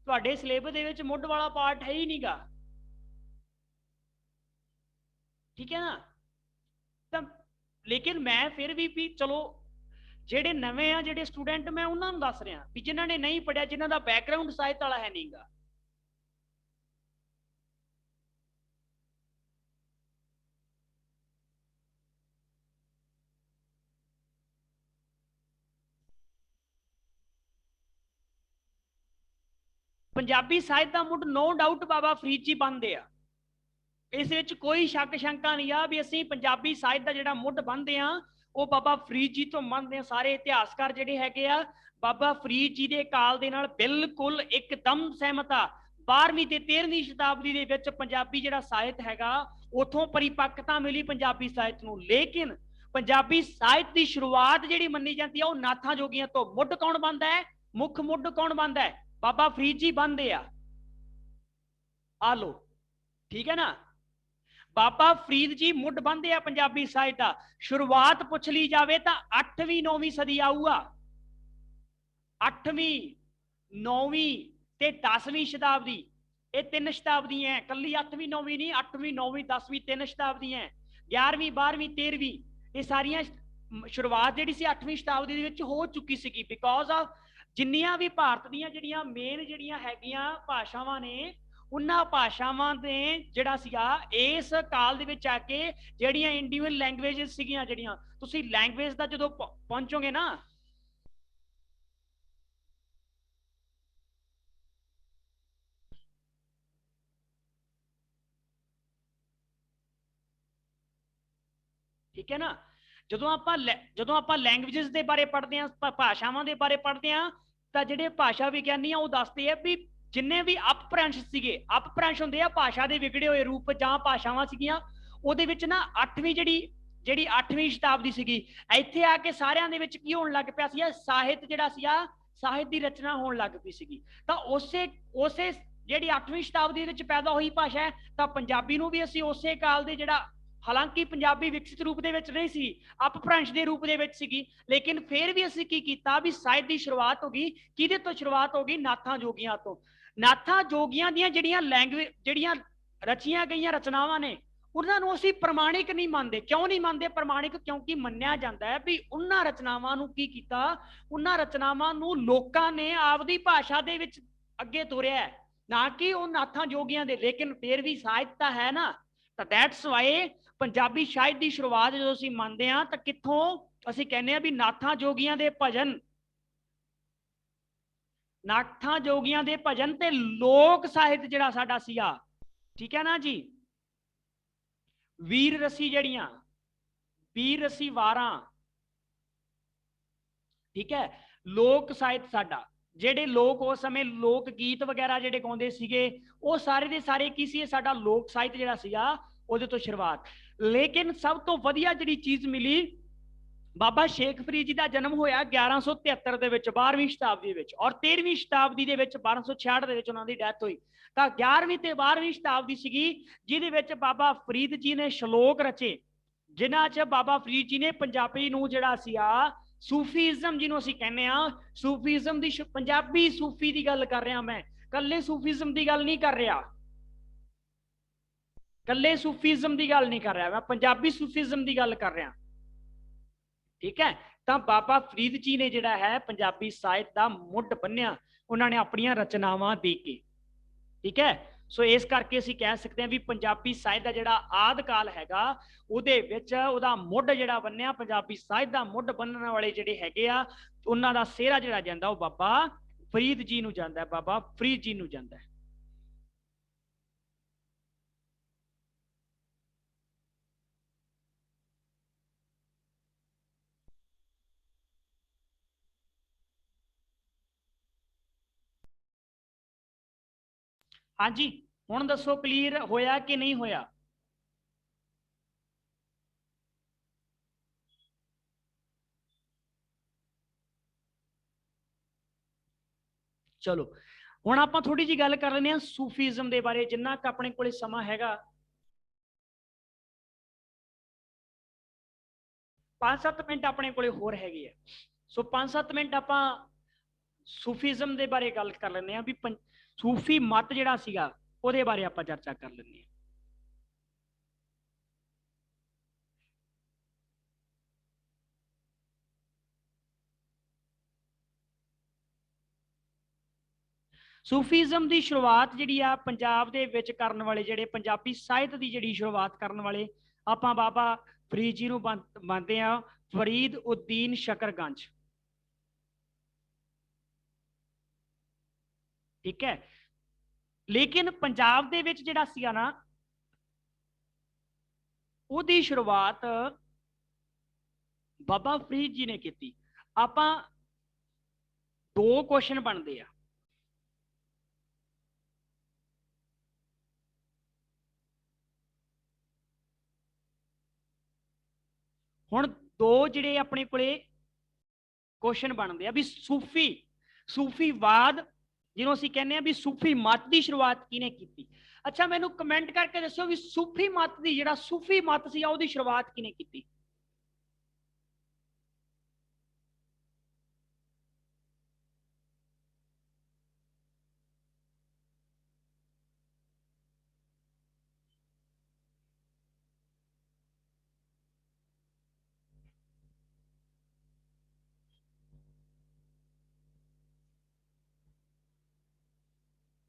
तुहाडे सिलेबस दे विच मुੱਢ वाला पार्ट है ही नहीं गा, ठीक है ना। तो लेकिन मैं फिर भी चलो ਜਿਹੜੇ ਨਵੇਂ ਆ ਜਿਹੜੇ ਸਟੂਡੈਂਟ ਮੈਂ ਉਹਨਾਂ ਨੂੰ ਦੱਸ ਰਿਹਾ ਵੀ ਜਿਨ੍ਹਾਂ ਨੇ ਨਹੀਂ ਪੜਿਆ, ਜਿਨ੍ਹਾਂ ਦਾ ਬੈਕਗ੍ਰਾਉਂਡ ਸਾਹਿਤ ਵਾਲਾ ਹੈ ਨਹੀਂਗਾ। ਪੰਜਾਬੀ ਸਾਹਿਤ ਦਾ ਮੁੱਢ ਨੋ ਡਾਊਟ ਬਾਬਾ ਫਰੀਦ ਜੀ ਬੰਨਦੇ ਆ, ਇਸ ਵਿੱਚ ਕੋਈ ਸ਼ੱਕ ਸ਼ੰਕਾ ਨਹੀਂ ਆ ਵੀ ਅਸੀਂ ਪੰਜਾਬੀ ਸਾਹਿਤ ਦਾ ਜਿਹੜਾ ਮੁੱਢ ਬੰਨਦੇ ਆ ਉਹ ਬਾਬਾ ਫਰੀਦ ਜੀ ਤੋਂ ਮੰਨਦੇ ਆ। ਸਾਰੇ ਇਤਿਹਾਸਕਾਰ ਜਿਹੜੇ ਹੈਗੇ ਆ ਬਾਬਾ ਫਰੀਦ ਜੀ ਦੇ ਕਾਲ ਦੇ ਨਾਲ ਬਿਲਕੁਲ ਇੱਕਦਮ ਸਹਿਮਤ ਆ। 12ਵੀਂ ਤੇ 13ਵੀਂ ਸ਼ਤਾਬਦੀ ਦੇ ਵਿੱਚ ਪੰਜਾਬੀ ਜਿਹੜਾ ਸਾਹਿਤ ਹੈਗਾ ਉਥੋਂ ਪਰਿਪੱਕਤਾ ਮਿਲੀ ਪੰਜਾਬੀ ਸਾਹਿਤ ਨੂੰ। ਲੇਕਿਨ ਪੰਜਾਬੀ ਸਾਹਿਤ ਦੀ ਸ਼ੁਰੂਆਤ ਜਿਹੜੀ ਮੰਨੀ ਜਾਂਦੀ ਆ ਉਹ ਨਾਥਾਂ ਜੋਗੀਆਂ ਤੋਂ। ਮੁੱਢ ਕੌਣ ਬੰਨਦਾ ਹੈ? ਮੁੱਖ ਮੁੱਢ ਕੌਣ ਬੰਨਦਾ ਹੈ? ਬਾਬਾ ਫਰੀਦ ਜੀ ਬੰਨਦੇ ਆ ਲੋ, ठीक है ना। बाबा फरीद जी मुੱਢ ਬੰਨਦੇ ਆ ਪੰਜਾਬੀ ਸਾਹਿਤ ਦਾ। ਸ਼ੁਰੂਆਤ ਪੁੱਛ ਲਈ ਜਾਵੇ ਤਾਂ 8ਵੀਂ 9ਵੀਂ ਸਦੀ ਆਊਗਾ। 8ਵੀਂ 9ਵੀਂ ਤੇ 10ਵੀਂ ਸ਼ਤਾਬਦੀ, ਇਹ ਤਿੰਨ ਸ਼ਤਾਬਦੀਆਂ, ਕੱਲੀ 8ਵੀਂ 9ਵੀਂ नहीं, 8ਵੀਂ 9ਵੀਂ 10ਵੀਂ ਤਿੰਨ ਸ਼ਤਾਬਦੀਆਂ। 11ਵੀਂ 12ਵੀਂ 13ਵੀਂ ਇਹ ਸਾਰੀਆਂ ਸ਼ੁਰੂਆਤ ਜਿਹੜੀ ਸੀ 8ਵੀਂ ਸ਼ਤਾਬਦੀ ਦੇ ਵਿੱਚ ਹੋ ਚੁੱਕੀ ਸੀਗੀ। ਬਿਕੋਜ਼ ਆਫ ਜਿੰਨੀਆਂ ਵੀ ਭਾਰਤ ਦੀਆਂ ਜਿਹੜੀਆਂ ਮੇਨ ਜਿਹੜੀਆਂ ਹੈਗੀਆਂ ਭਾਸ਼ਾਵਾਂ ਨੇ ਉਹਨਾਂ ਭਾਸ਼ਾਵਾਂ ਦੇ ਜਿਹੜਾ ਸੀਗਾ ਇਸ ਕਾਲ ਦੇ ਵਿੱਚ ਆ ਕੇ ਜਿਹੜੀਆਂ ਇੰਡੀਅਨ ਲੈਂਗੁਏजेस ਸੀਗੀਆਂ, ਜਿਹੜੀਆਂ ਤੁਸੀਂ ਲੈਂਗੁਏਜ ਦਾ ਜਦੋਂ ਪਹੁੰਚੋਗੇ ਨਾ, ठीक है ना, ਜਦੋਂ ਆਪਾਂ ਲੈਂਗੁਏजेस ਦੇ ਬਾਰੇ ਪੜ੍ਹਦੇ ਆ, ਭਾਸ਼ਾਵਾਂ ਦੇ ਬਾਰੇ ਪੜ੍ਹਦੇ ਆ, ਤਾਂ ਜਿਹੜੇ ਭਾਸ਼ਾ ਵਿਗਿਆਨੀ ਆ ਉਹ ਦੱਸਦੇ ਆ ਵੀ ਜਿੰਨੇ ਵੀ ਅਪਭ੍ਰੰਸ਼ ਸੀਗੇ, ਅਪਭ੍ਰੰਸ਼ ਹੁੰਦੇ ਆ ਭਾਸ਼ਾ ਦੇ ਵਿਗੜੇ ਹੋਏ ਰੂਪ ਜਾਂ ਭਾਸ਼ਾਵਾਂ ਸੀਗੀਆਂ, ਉਹਦੇ ਵਿੱਚ ਨਾ 8ਵੀਂ ਜਿਹੜੀ 8ਵੀਂ ਸ਼ਤਾਬਦੀ ਸੀਗੀ, ਇੱਥੇ ਆ ਕੇ ਸਾਰਿਆਂ ਦੇ ਵਿੱਚ ਕੀ ਹੋਣ ਲੱਗ ਪਿਆ ਸੀ, ਸਾਹਿਤ ਜਿਹੜਾ ਸੀ, ਸਾਹਿਤ ਦੀ ਰਚਨਾ ਹੋਣ ਲੱਗ ਪਈ ਸੀਗੀ। ਤਾਂ ਉਸੇ ਜਿਹੜੀ 8ਵੀਂ ਸ਼ਤਾਬਦੀ ਵਿੱਚ ਪੈਦਾ ਹੋਈ ਭਾਸ਼ਾ ਹੈ, ਤਾਂ ਪੰਜਾਬੀ ਨੂੰ ਵੀ ਅਸੀਂ ਉਸੇ ਕਾਲ ਦੇ ਜਿਹੜਾ, ਹਾਲਾਂਕਿ ਪੰਜਾਬੀ ਵਿਕਸਿਤ ਰੂਪ ਦੇ ਵਿੱਚ ਨਹੀਂ ਸੀ, ਅਪਭ੍ਰੰਸ਼ ਦੇ ਰੂਪ ਦੇ ਵਿੱਚ ਸੀਗੀ, ਲੇਕਿਨ ਫਿਰ ਵੀ ਅਸੀਂ ਕੀ ਕੀਤਾ ਵੀ ਸਾਹਿਤ ਦੀ ਸ਼ੁਰੂਆਤ ਹੋ ਗਈ, ਕਿਹਦੇ ਤੋਂ ਸ਼ੁਰੂਆਤ ਹੋ ਗਈ, ਨਾਥਾਂ ਜੋਗੀਆਂ ਤੋਂ। ਨਾਥਾਂ ਜੋਗੀਆਂ ਦੀਆਂ ਜਿਹੜੀਆਂ ਲੈਂਗੁਏਜ, ਜਿਹੜੀਆਂ ਰਚੀਆਂ ਗਈਆਂ ਰਚਨਾਵਾਂ ਨੇ, ਉਹਨਾਂ ਨੂੰ ਅਸੀਂ ਪ੍ਰਮਾਣਿਕ ਨਹੀਂ ਮੰਨਦੇ। ਕਿਉਂ ਨਹੀਂ ਮੰਨਦੇ ਪ੍ਰਮਾਣਿਕ? ਕਿਉਂਕਿ ਮੰਨਿਆ ਜਾਂਦਾ ਹੈ ਵੀ ਉਹਨਾਂ ਰਚਨਾਵਾਂ ਨੂੰ ਕੀ ਕੀਤਾ, ਉਹਨਾਂ ਰਚਨਾਵਾਂ ਨੂੰ ਲੋਕਾਂ ਨੇ ਆਪਦੀ ਭਾਸ਼ਾ ਦੇ ਵਿੱਚ ਅੱਗੇ ਤੋਰਿਆ, ਨਾ ਕਿ ਉਹ ਨਾਥਾਂ ਜੋਗੀਆਂ ਦੇ। ਲੇਕਿਨ ਫਿਰ ਵੀ ਸਾਹਿਤ ਤਾਂ ਹੈ ਨਾ, ਤਾਂ ਦੈਟਸ ਵਾਈ ਪੰਜਾਬੀ ਸਾਹਿਤ ਦੀ ਸ਼ੁਰੂਆਤ ਜਦੋਂ ਅਸੀਂ ਮੰਨਦੇ ਹਾਂ ਤਾਂ ਕਿੱਥੋਂ ਅਸੀਂ ਕਹਿੰਦੇ ਆ ਵੀ ਨਾਥਾਂ ਜੋਗੀਆਂ ਦੇ ਭਜਨ, ਨਾਥਾਂ ਜੋਗੀਆਂ ਦੇ ਭਜਨ ਤੇ ਲੋਕ ਸਾਹਿਤ ਜਿਹੜਾ ਸਾਡਾ ਸੀਗਾ, ਠੀਕ ਹੈ ਨਾ ਜੀ। ਵੀਰ ਰਸੀ ਜਿਹੜੀਆਂ, ਵੀਰ ਰਸੀ ਵਾਰਾਂ, ਠੀਕ ਹੈ, ਲੋਕ ਸਾਹਿਤ ਸਾਡਾ, ਜਿਹੜੇ ਲੋਕ ਉਸ ਸਮੇਂ ਲੋਕ ਗੀਤ ਵਗੈਰਾ ਜਿਹੜੇ ਗਾਉਂਦੇ ਸੀਗੇ, ਉਹ ਸਾਰੇ ਦੇ ਸਾਰੇ ਕੀ ਸੀ, ਸਾਡਾ ਲੋਕ ਸਾਹਿਤ ਜਿਹੜਾ ਸੀਗਾ ਉਹਦੇ ਤੋਂ ਸ਼ੁਰੂਆਤ। ਲੇਕਿਨ ਸਭ ਤੋਂ ਵਧੀਆ ਜਿਹੜੀ ਚੀਜ਼ ਮਿਲੀ, ਬਾਬਾ ਸ਼ੇਖ ਫਰੀਦ ਜੀ ਦਾ ਜਨਮ ਹੋਇਆ 1173 ਦੇ ਵਿੱਚ, 12ਵੀਂ ਸ਼ਤਾਬਦੀ ਵਿੱਚ, ਔਰ 13ਵੀਂ ਸ਼ਤਾਬਦੀ ਦੇ ਵਿੱਚ 1266 ਦੇ ਵਿੱਚ ਉਹਨਾਂ ਦੀ ਡੈਥ ਹੋਈ। ਤਾਂ 11ਵੀਂ ਤੇ 12ਵੀਂ ਸ਼ਤਾਬਦੀ ਸੀਗੀ, ਜਿਹਦੇ ਵਿੱਚ ਬਾਬਾ ਫਰੀਦ ਜੀ ਨੇ ਸ਼ਲੋਕ ਰਚੇ, ਜਿਨ੍ਹਾਂ 'ਚ ਬਾਬਾ ਫਰੀਦ ਜੀ ਨੇ ਪੰਜਾਬੀ ਨੂੰ ਜਿਹੜਾ ਸੀ ਸੂਫੀਜ਼ਮ ਜਿਹਨੂੰ ਅਸੀਂ ਕਹਿੰਦੇ ਆ, ਸੂਫੀਜ਼ਮ ਦੀ, ਪੰਜਾਬੀ ਸੂਫੀ ਦੀ ਗੱਲ ਕਰ ਰਿਹਾ ਮੈਂ, ਕੱਲੇ ਸੂਫੀਜ਼ਮ ਦੀ ਗੱਲ ਨਹੀਂ ਕਰ ਰਿਹਾ, ਕੱਲੇ ਸੂਫੀਜ਼ਮ ਦੀ ਗੱਲ ਨਹੀਂ ਕਰ ਰਿਹਾ ਮੈਂ, ਪੰਜਾਬੀ ਸੂਫੀਜ਼ਮ ਦੀ ਗੱਲ ਕਰ ਰਿਹਾ, ਠੀਕ ਹੈ। ਤਾਂ ਬਾਬਾ ਫਰੀਦ ਜੀ ਨੇ ਜਿਹੜਾ ਹੈ ਪੰਜਾਬੀ ਸਾਹਿਤ ਦਾ ਮੁੱਢ ਬੰਨਿਆ, ਉਹਨਾਂ ਨੇ ਆਪਣੀਆਂ ਰਚਨਾਵਾਂ ਦੇ ਕੇ, ਠੀਕ ਹੈ। ਸੋ ਇਸ ਕਰਕੇ ਅਸੀਂ ਕਹਿ ਸਕਦੇ ਹਾਂ ਵੀ ਪੰਜਾਬੀ ਸਾਹਿਤ ਦਾ ਜਿਹੜਾ ਆਦ ਕਾਲ ਹੈਗਾ, ਉਹਦੇ ਵਿੱਚ ਉਹਦਾ ਮੁੱਢ ਜਿਹੜਾ ਬੰਨਿਆ, ਪੰਜਾਬੀ ਸਾਹਿਤ ਦਾ ਮੁੱਢ ਬੰਨਣ ਵਾਲੇ ਜਿਹੜੇ ਹੈਗੇ ਆ, ਉਹਨਾਂ ਦਾ ਸਿਹਰਾ ਜਿਹੜਾ ਜਾਂਦਾ ਉਹ ਬਾਬਾ ਫਰੀਦ ਜੀ ਨੂੰ ਜਾਂਦਾ, ਬਾਬਾ ਫਰੀਦ ਜੀ ਨੂੰ ਜਾਂਦਾ ਹੈ। ਹਾਂਜੀ, ਹੁਣ ਦੱਸੋ ਕਲੀਅਰ ਹੋਇਆ ਕਿ ਨਹੀਂ ਹੋਇਆ? ਚਲੋ ਹੁਣ ਆਪਾਂ ਥੋੜੀ ਜੀ ਗੱਲ ਕਰ ਲੈਂਦੇ ਹਾਂ ਸੂਫੀਜ਼ਮ ਦੇ ਬਾਰੇ, ਜਿੰਨਾ ਕੁ ਆਪਣੇ ਕੋਲੇ ਸਮਾਂ ਹੈਗਾ। 5-7 ਮਿੰਟ ਆਪਣੇ ਕੋਲੇ ਹੋਰ ਹੈਗੇ ਆ, ਸੋ 5-7 ਮਿੰਟ ਆਪਾਂ ਸੂਫੀਜ਼ਮ ਦੇ ਬਾਰੇ ਗੱਲ ਕਰ ਲੈਂਦੇ ਹਾਂ ਵੀ ਸੂਫੀ ਮਤ ਜਿਹੜਾ ਸੀਗਾ ਉਹਦੇ ਬਾਰੇ ਆਪਾਂ ਚਰਚਾ ਕਰ ਲੈਂਦੇ ਹਾਂ। ਸੂਫੀਜ਼ਮ ਦੀ ਸ਼ੁਰੂਆਤ ਜਿਹੜੀ ਆ ਪੰਜਾਬ ਦੇ ਵਿੱਚ ਕਰਨ ਵਾਲੇ, ਜਿਹੜੇ ਪੰਜਾਬੀ ਸਾਹਿਤ ਦੀ ਜਿਹੜੀ ਸ਼ੁਰੂਆਤ ਕਰਨ ਵਾਲੇ, ਆਪਾਂ ਬਾਬਾ ਫਰੀਦ ਜੀ ਨੂੰ ਮੰਨਦੇ ਆ, ਫਰੀਦ ਉਦੀਨ शकरगंज, ਠੀਕ ਹੈ। ਲੇਕਿਨ ਪੰਜਾਬ ਦੇ ਵਿੱਚ ਜਿਹੜਾ ਸੀਗਾ ਨਾ, ਉਹਦੀ ਸ਼ੁਰੂਆਤ ਬਾਬਾ ਫਰੀਦ ਜੀ ਨੇ ਕੀਤੀ। ਆਪਾਂ ਦੋ ਕੁਐਸਚਨ ਬਣਦੇ ਆ, ਹੁਣ ਦੋ ਜਿਹੜੇ ਆਪਣੇ ਕੋਲੇ ਕੁਐਸਚਨ ਬਣਦੇ ਆ ਵੀ ਸੂਫੀਵਾਦ ਜਿਹਨੂੰ ਅਸੀਂ ਕਹਿੰਦੇ ਆ ਵੀ ਸੂਫੀ ਮਤ ਦੀ ਸ਼ੁਰੂਆਤ ਕਿਹਨੇ ਕੀਤੀ। ਅੱਛਾ ਮੈਨੂੰ ਕਮੈਂਟ ਕਰਕੇ ਦੱਸੋ ਵੀ ਸੂਫੀ ਮਤ ਦੀ, ਜਿਹੜਾ ਸੂਫੀ ਮਤ ਸੀ ਉਹਦੀ ਸ਼ੁਰੂਆਤ ਕਿਹਨੇ ਕੀਤੀ?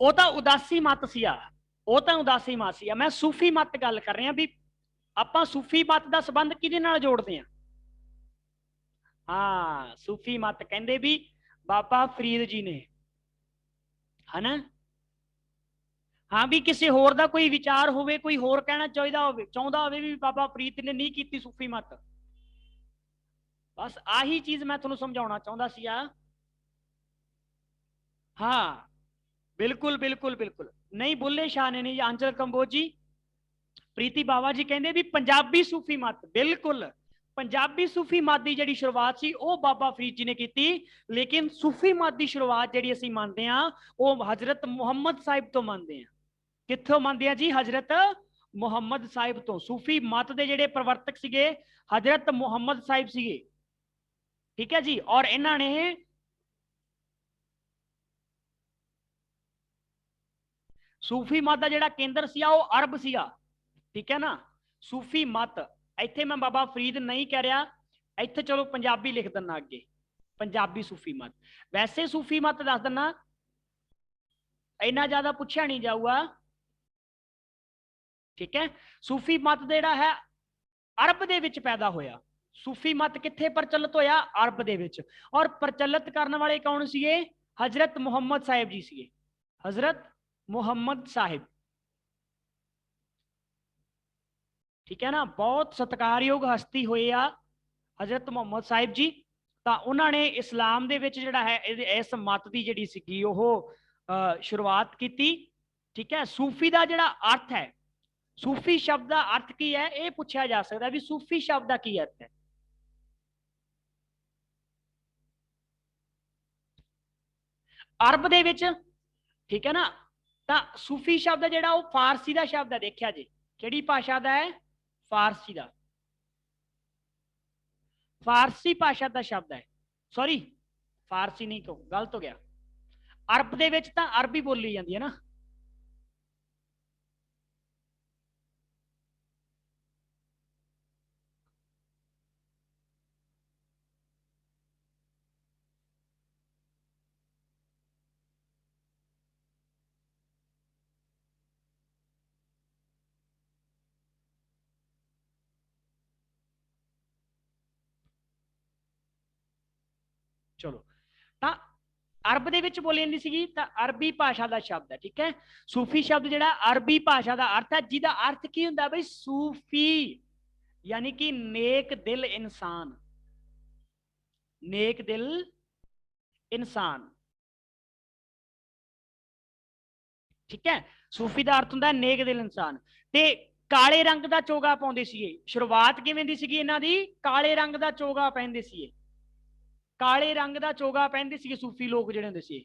ਉਹ ਤਾਂ ਉਦਾਸੀ ਮਤ ਸੀ ਉਹ ਤਾਂ ਉਦਾਸੀ ਮਾਸੀ ਆ। ਮੈਂ ਸੂਫੀ ਮਤ ਗੱਲ ਕਰ ਰਿਹਾ ਵੀ ਆਪਾਂ ਸੂਫੀ ਮਤ ਦਾ ਸੰਬੰਧ ਕਿਹਦੇ ਨਾਲ ਜੋੜਦੇ ਆ? ਹਾਂ, ਸੂਫੀ ਮਤ ਕਹਿੰਦੇ ਵੀ ਬਾਬਾ ਫਰੀਦ ਜੀ ਨੇ, ਹਨਾ। ਹਾਂ, ਵੀ ਕਿਸੇ ਹੋਰ ਦਾ ਕੋਈ ਵਿਚਾਰ ਹੋਵੇ, ਕੋਈ ਹੋਰ ਕਹਿਣਾ ਚਾਹੁੰਦਾ ਹੋਵੇ ਵੀ ਬਾਬਾ ਫਰੀਦ ਨੇ ਨਹੀਂ ਕੀਤੀ ਸੂਫੀ ਮਤ। ਬਸ ਆਹੀ ਚੀਜ਼ ਮੈਂ ਤੁਹਾਨੂੰ ਸਮਝਾਉਣਾ ਚਾਹੁੰਦਾ ਸੀ ਆ। ਹਾਂ, ਬਿਲकुल बिल्कुल बिल्कुल नहीं, बुल्ले शाह ने नहीं, आंचल कंबोज जी, प्रीति बाबा जी कहते भी पंजाबी सूफी मत, बिल्कुल पंजाबी सूफी मत की जी शुरुआत सी वो बाबा फरीद जी ने की। लेकिन सूफी मत की शुरुआत जी असीं मानते हैं वो हजरत मुहम्मद साहिब तो मानते हैं। कित्थों मानते हैं जी? हजरत मुहम्मद साहिब तो। सूफी मत के जिहड़े प्रवर्तक सीगे हजरत मुहम्मद साहिब सीगे, ठीक है जी। और इन्होंने सूफी मत का जिहड़ा केंद्र सी वो अरब सीगा, ठीक है ना। सूफी मत इत्थे मैं बाबा फरीद नहीं कह रहा, इत्थे चलो पंजाबी लिख देना अगे, पंजाबी सूफी मत। वैसे सूफी मत दस देना, इन्ना ज्यादा पूछा नहीं जाऊगा, ठीक है। सूफी मत जिहड़ा है अरब दे विच पैदा होया। सूफी मत कित्थे प्रचलित होया? अरब दे विच। और प्रचलित करने वाले कौन सीगे? हजरत मुहम्मद साहिब जी सीगे, हजरत मुहम्मद साहिब, ठीक है ना। बहुत सत्कारयोग हस्ती हुए आ हजरत मुहम्मद साहिब जी। तो उन्होंने इस्लाम दे विच जिहड़ा है इस मत की जिहड़ी सीगी ओह शुरुआत की, ठीक है। सूफी का जिहड़ा अर्थ है, सूफी शब्द का अर्थ की है, यह पूछा जा सकता है भी सूफी शब्द का की अर्थ है। अरब दे विच, ठीक है ना। तो सूफी शब्द जिहड़ा वो फारसी का शब्द है, देखा जी किहड़ी भाषा का है? फारसी का, फारसी भाषा का शब्द है। सॉरी, फारसी नहीं कहो, गलत हो गया। अरब दे विच तां अरबी बोली जाती है ना। चलो, तो अरब दे विच बोली जाती सी, तो अरबी भाषा का शब्द है, ठीक है। सूफी शब्द जिहड़ा अरबी भाषा का अर्थ है, जिहदा अर्थ की हुंदा बई सूफी, यानी कि नेक दिल इंसान, नेक दिल इंसान, ठीक है। सूफी का अर्थ हुंदा नेक दिल इंसान। ते काले रंग का चोगा पाउंदे सीगे। शुरुआत किवें दी सीगी इन्हां दी? काले रंग का चोगा पहनदे सीगे, काले रंग का चोगा पहनते सीगे सूफी लोग जिहड़े हुंदे सी,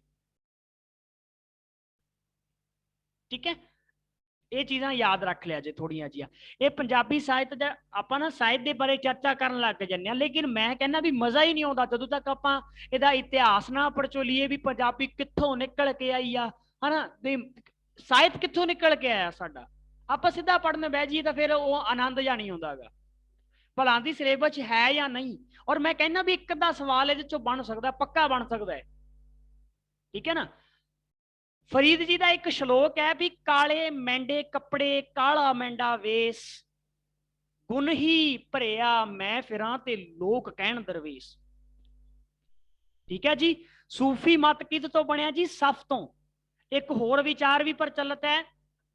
ठीक है। ये चीज़ां याद रख लिया जे थोड़ियां जिहियां। ये पंजाबी साहित्य दा आपां ना साहित्य दे बारे चर्चा करन लग जन्ने, लेकिन मैं कहना भी मज़ा ही नहीं आउंदा जदों तक आपां इहदा इतिहास ना पड़चोलीए भी पंजाबी कित्थों निकल के आई आ, हना। ते साहित्य कित्थों निकल के आया साडा। आपां सीधा पढ़न बह जाइए तो फिर वो आनंद जा नहीं आउंदा गा, भला दी सिलेबस है या नहीं। और मैं कहना भी एक अद्धा सवाल इहदे चों बन सकदा, पक्का बन सकदा है, ठीक है ना। फरीद जी का एक श्लोक है भी काले मैंडे कपड़े काला मैंडा वेस, गुण ही भरिया मैं फिरां ते लोक कहण दरवेश, ठीक है जी। सूफी मत किद तो बनया जी? सफ तो। एक होर विचार भी प्रचलित है,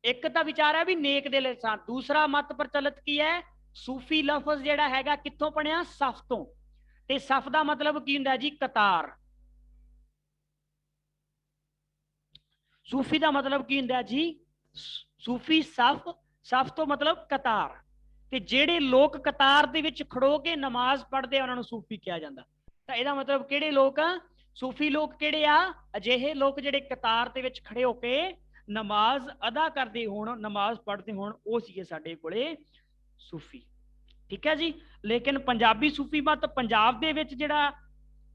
एक तो विचार है भी नेक दिल इंसान। दूसरा मत प्रचलित की है, सूफी लफज जिहड़ा हैगा कित्थों बनया? सफ तो। ते सफ का मतलब की हुंदा जी? कतार। सूफी का मतलब की हुंदा जी? सूफी सफ, सफ तो मतलब कतार। ते जेड़े लोग कतार दे विच खड़ो के नमाज पढ़ते उन्होंने सूफी कहा जाता। तो यदा मतलब किहड़े लोग आ? सूफी लोग किहड़े आ? अजिहे लोग जिहड़े कतार दे विच खड़े होके नमाज अदा करते होण, नमाज पढ़ते होण, वो सीगे साडे कोले सूफी, ठीक है जी। लेकिन पंजाबी सूफी मत पंजाब दे विच जिहड़ा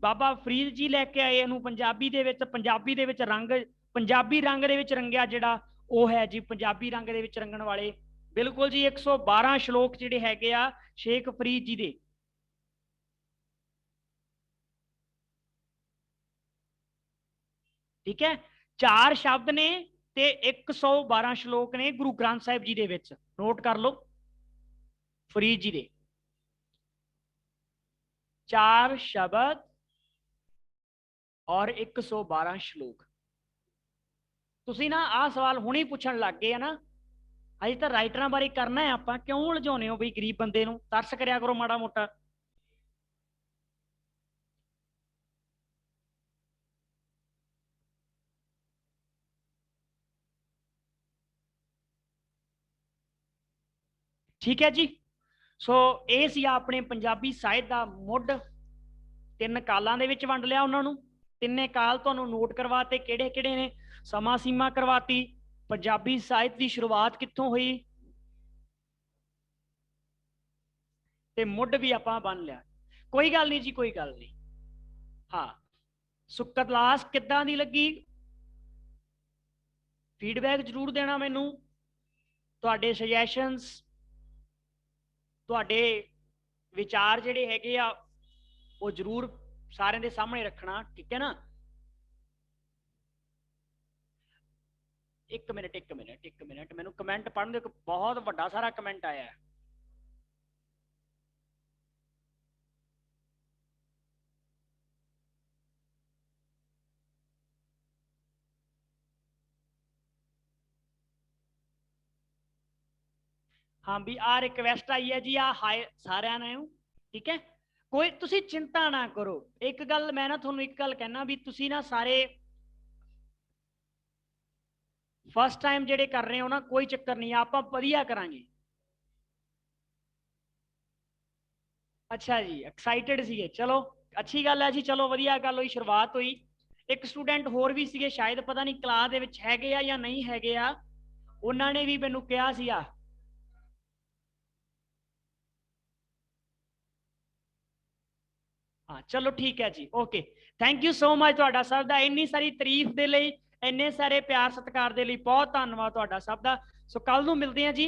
बाबा फरीद जी लैके आए इहनूं पंजाबी दे विच, पंजाबी दे विच रंग, पंजाबी रंग दे विच रंगिया जिहड़ा वो है जी, पंजाबी रंग दे विच रंगण वाले बिल्कुल जी 112 श्लोक जिहड़े हैगे आ शेख फरीद जी दे, ठीक है। 4 शब्द ने ਤੇ 112 ਸ਼ਲੋਕ ਨੇ ਗੁਰੂ ਗ੍ਰੰਥ ਸਾਹਿਬ ਜੀ ਦੇ ਵਿੱਚ, ਨੋਟ ਕਰ ਲਓ। ਫਰੀਦ ਜੀ ਦੇ 4 ਸ਼ਬਦ ਔਰ 112 ਸ਼ਲੋਕ। ਤੁਸੀਂ ਨਾ ਆਹ ਸਵਾਲ ਹੁਣੇ ਪੁੱਛਣ ਲੱਗ ਗਏ ਆ ਨਾ, ਅਜੇ ਤਾਂ ਰਾਈਟਰਾਂ ਬਾਰੇ ਕਰਨਾ ਹੈ ਆਪਾਂ, ਕਿਉਂ ਉਲਝਾਉਨੇ ਹੋ ਬਈ ਗਰੀਬ ਬੰਦੇ ਨੂੰ, ਤਰਸ ਕਰਿਆ ਕਰੋ ਮਾੜਾ ਮੋਟਾ। ਠੀਕ ਹੈ ਜੀ। ਸੋ ਇਹ ਸੀ ਆਪਣੇ ਪੰਜਾਬੀ ਸਾਹਿਤ ਦਾ ਮੁੱਢ। 3 ਕਾਲਾਂ ਦੇ ਵਿੱਚ ਵੰਡ ਲਿਆ ਉਹਨਾਂ ਨੂੰ। ਤਿੰਨੇ ਕਾਲ ਤੁਹਾਨੂੰ ਨੋਟ ਕਰਵਾਤੇ ਕਿਹੜੇ ਕਿਹੜੇ ਨੇ, ਸਮਾਂ ਸੀਮਾ ਕਰਵਾਤੀ, ਪੰਜਾਬੀ ਸਾਹਿਤ ਦੀ ਸ਼ੁਰੂਆਤ ਕਿੱਥੋਂ ਹੋਈ, ਤੇ ਮੁੱਢ ਵੀ ਆਪਾਂ ਬਣ ਲਿਆ। ਕੋਈ ਗੱਲ ਨਹੀਂ ਜੀ, ਕੋਈ ਗੱਲ ਨਹੀਂ। ਹਾਂ, ਸੋ ਕਲਾਸ ਕਿੱਦਾਂ ਦੀ ਲੱਗੀ, ਫੀਡਬੈਕ ਜ਼ਰੂਰ ਦੇਣਾ ਮੈਨੂੰ। ਤੁਹਾਡੇ ਸੁਜੈਸ਼ਨਸ, ਤੁਹਾਡੇ ਵਿਚਾਰ ਜਿਹੜੇ ਹੈਗੇ ਆ ਉਹ ਜ਼ਰੂਰ ਸਾਰਿਆਂ ਦੇ ਸਾਹਮਣੇ ਰੱਖਣਾ, ਠੀਕ ਹੈ ਨਾ। ਇੱਕ ਮਿੰਟ ਮੈਨੂੰ ਕਮੈਂਟ ਪੜ੍ਹਨ ਦਿਓ। ਬਹੁਤ ਵੱਡਾ ਸਾਰਾ ਕਮੈਂਟ ਆਇਆ ਹੈ। हाँ भी आ रिक्वेस्ट आई है जी, आ हाय सारे ਨੂੰ, ठीक है। कोई तुसी चिंता ना करो। एक गल मैं ना थोनू एक गल कहना भी, तुसी ना सारे फर्स्ट टाइम जेडे कर रहे हो ना, कोई चक्कर नहीं, आप वधिया करांगे। अच्छा जी, एक्साइटेड सी, चलो अच्छी गल है जी, चलो वधिया गल हुई, शुरुआत हुई। एक स्टूडेंट होर भी सीगे, शायद पता नहीं क्लास दे विच हैगे आ या नहीं हैगे आ, उन्होंने ने भी मैनू कहा सीगा। हाँ चलो ठीक है जी, okay. Thank you so much तुहाडा सब दा, इन्नी सारी तारीफ दे लई, इन्ने सारे प्यार सत्कार दे लई बहुत धन्नवाद तुहाडा सब दा। सो कल नूं मिलदे हां जी,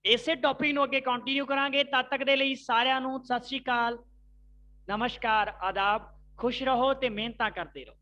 इसे टॉपिक नूं अगे कंटिन्यू करांगे। तद तक दे लई सारिआं नूं सत श्री अकाल, नमस्कार, आदाब, खुश रहो ते मेहनतां करदे रहो।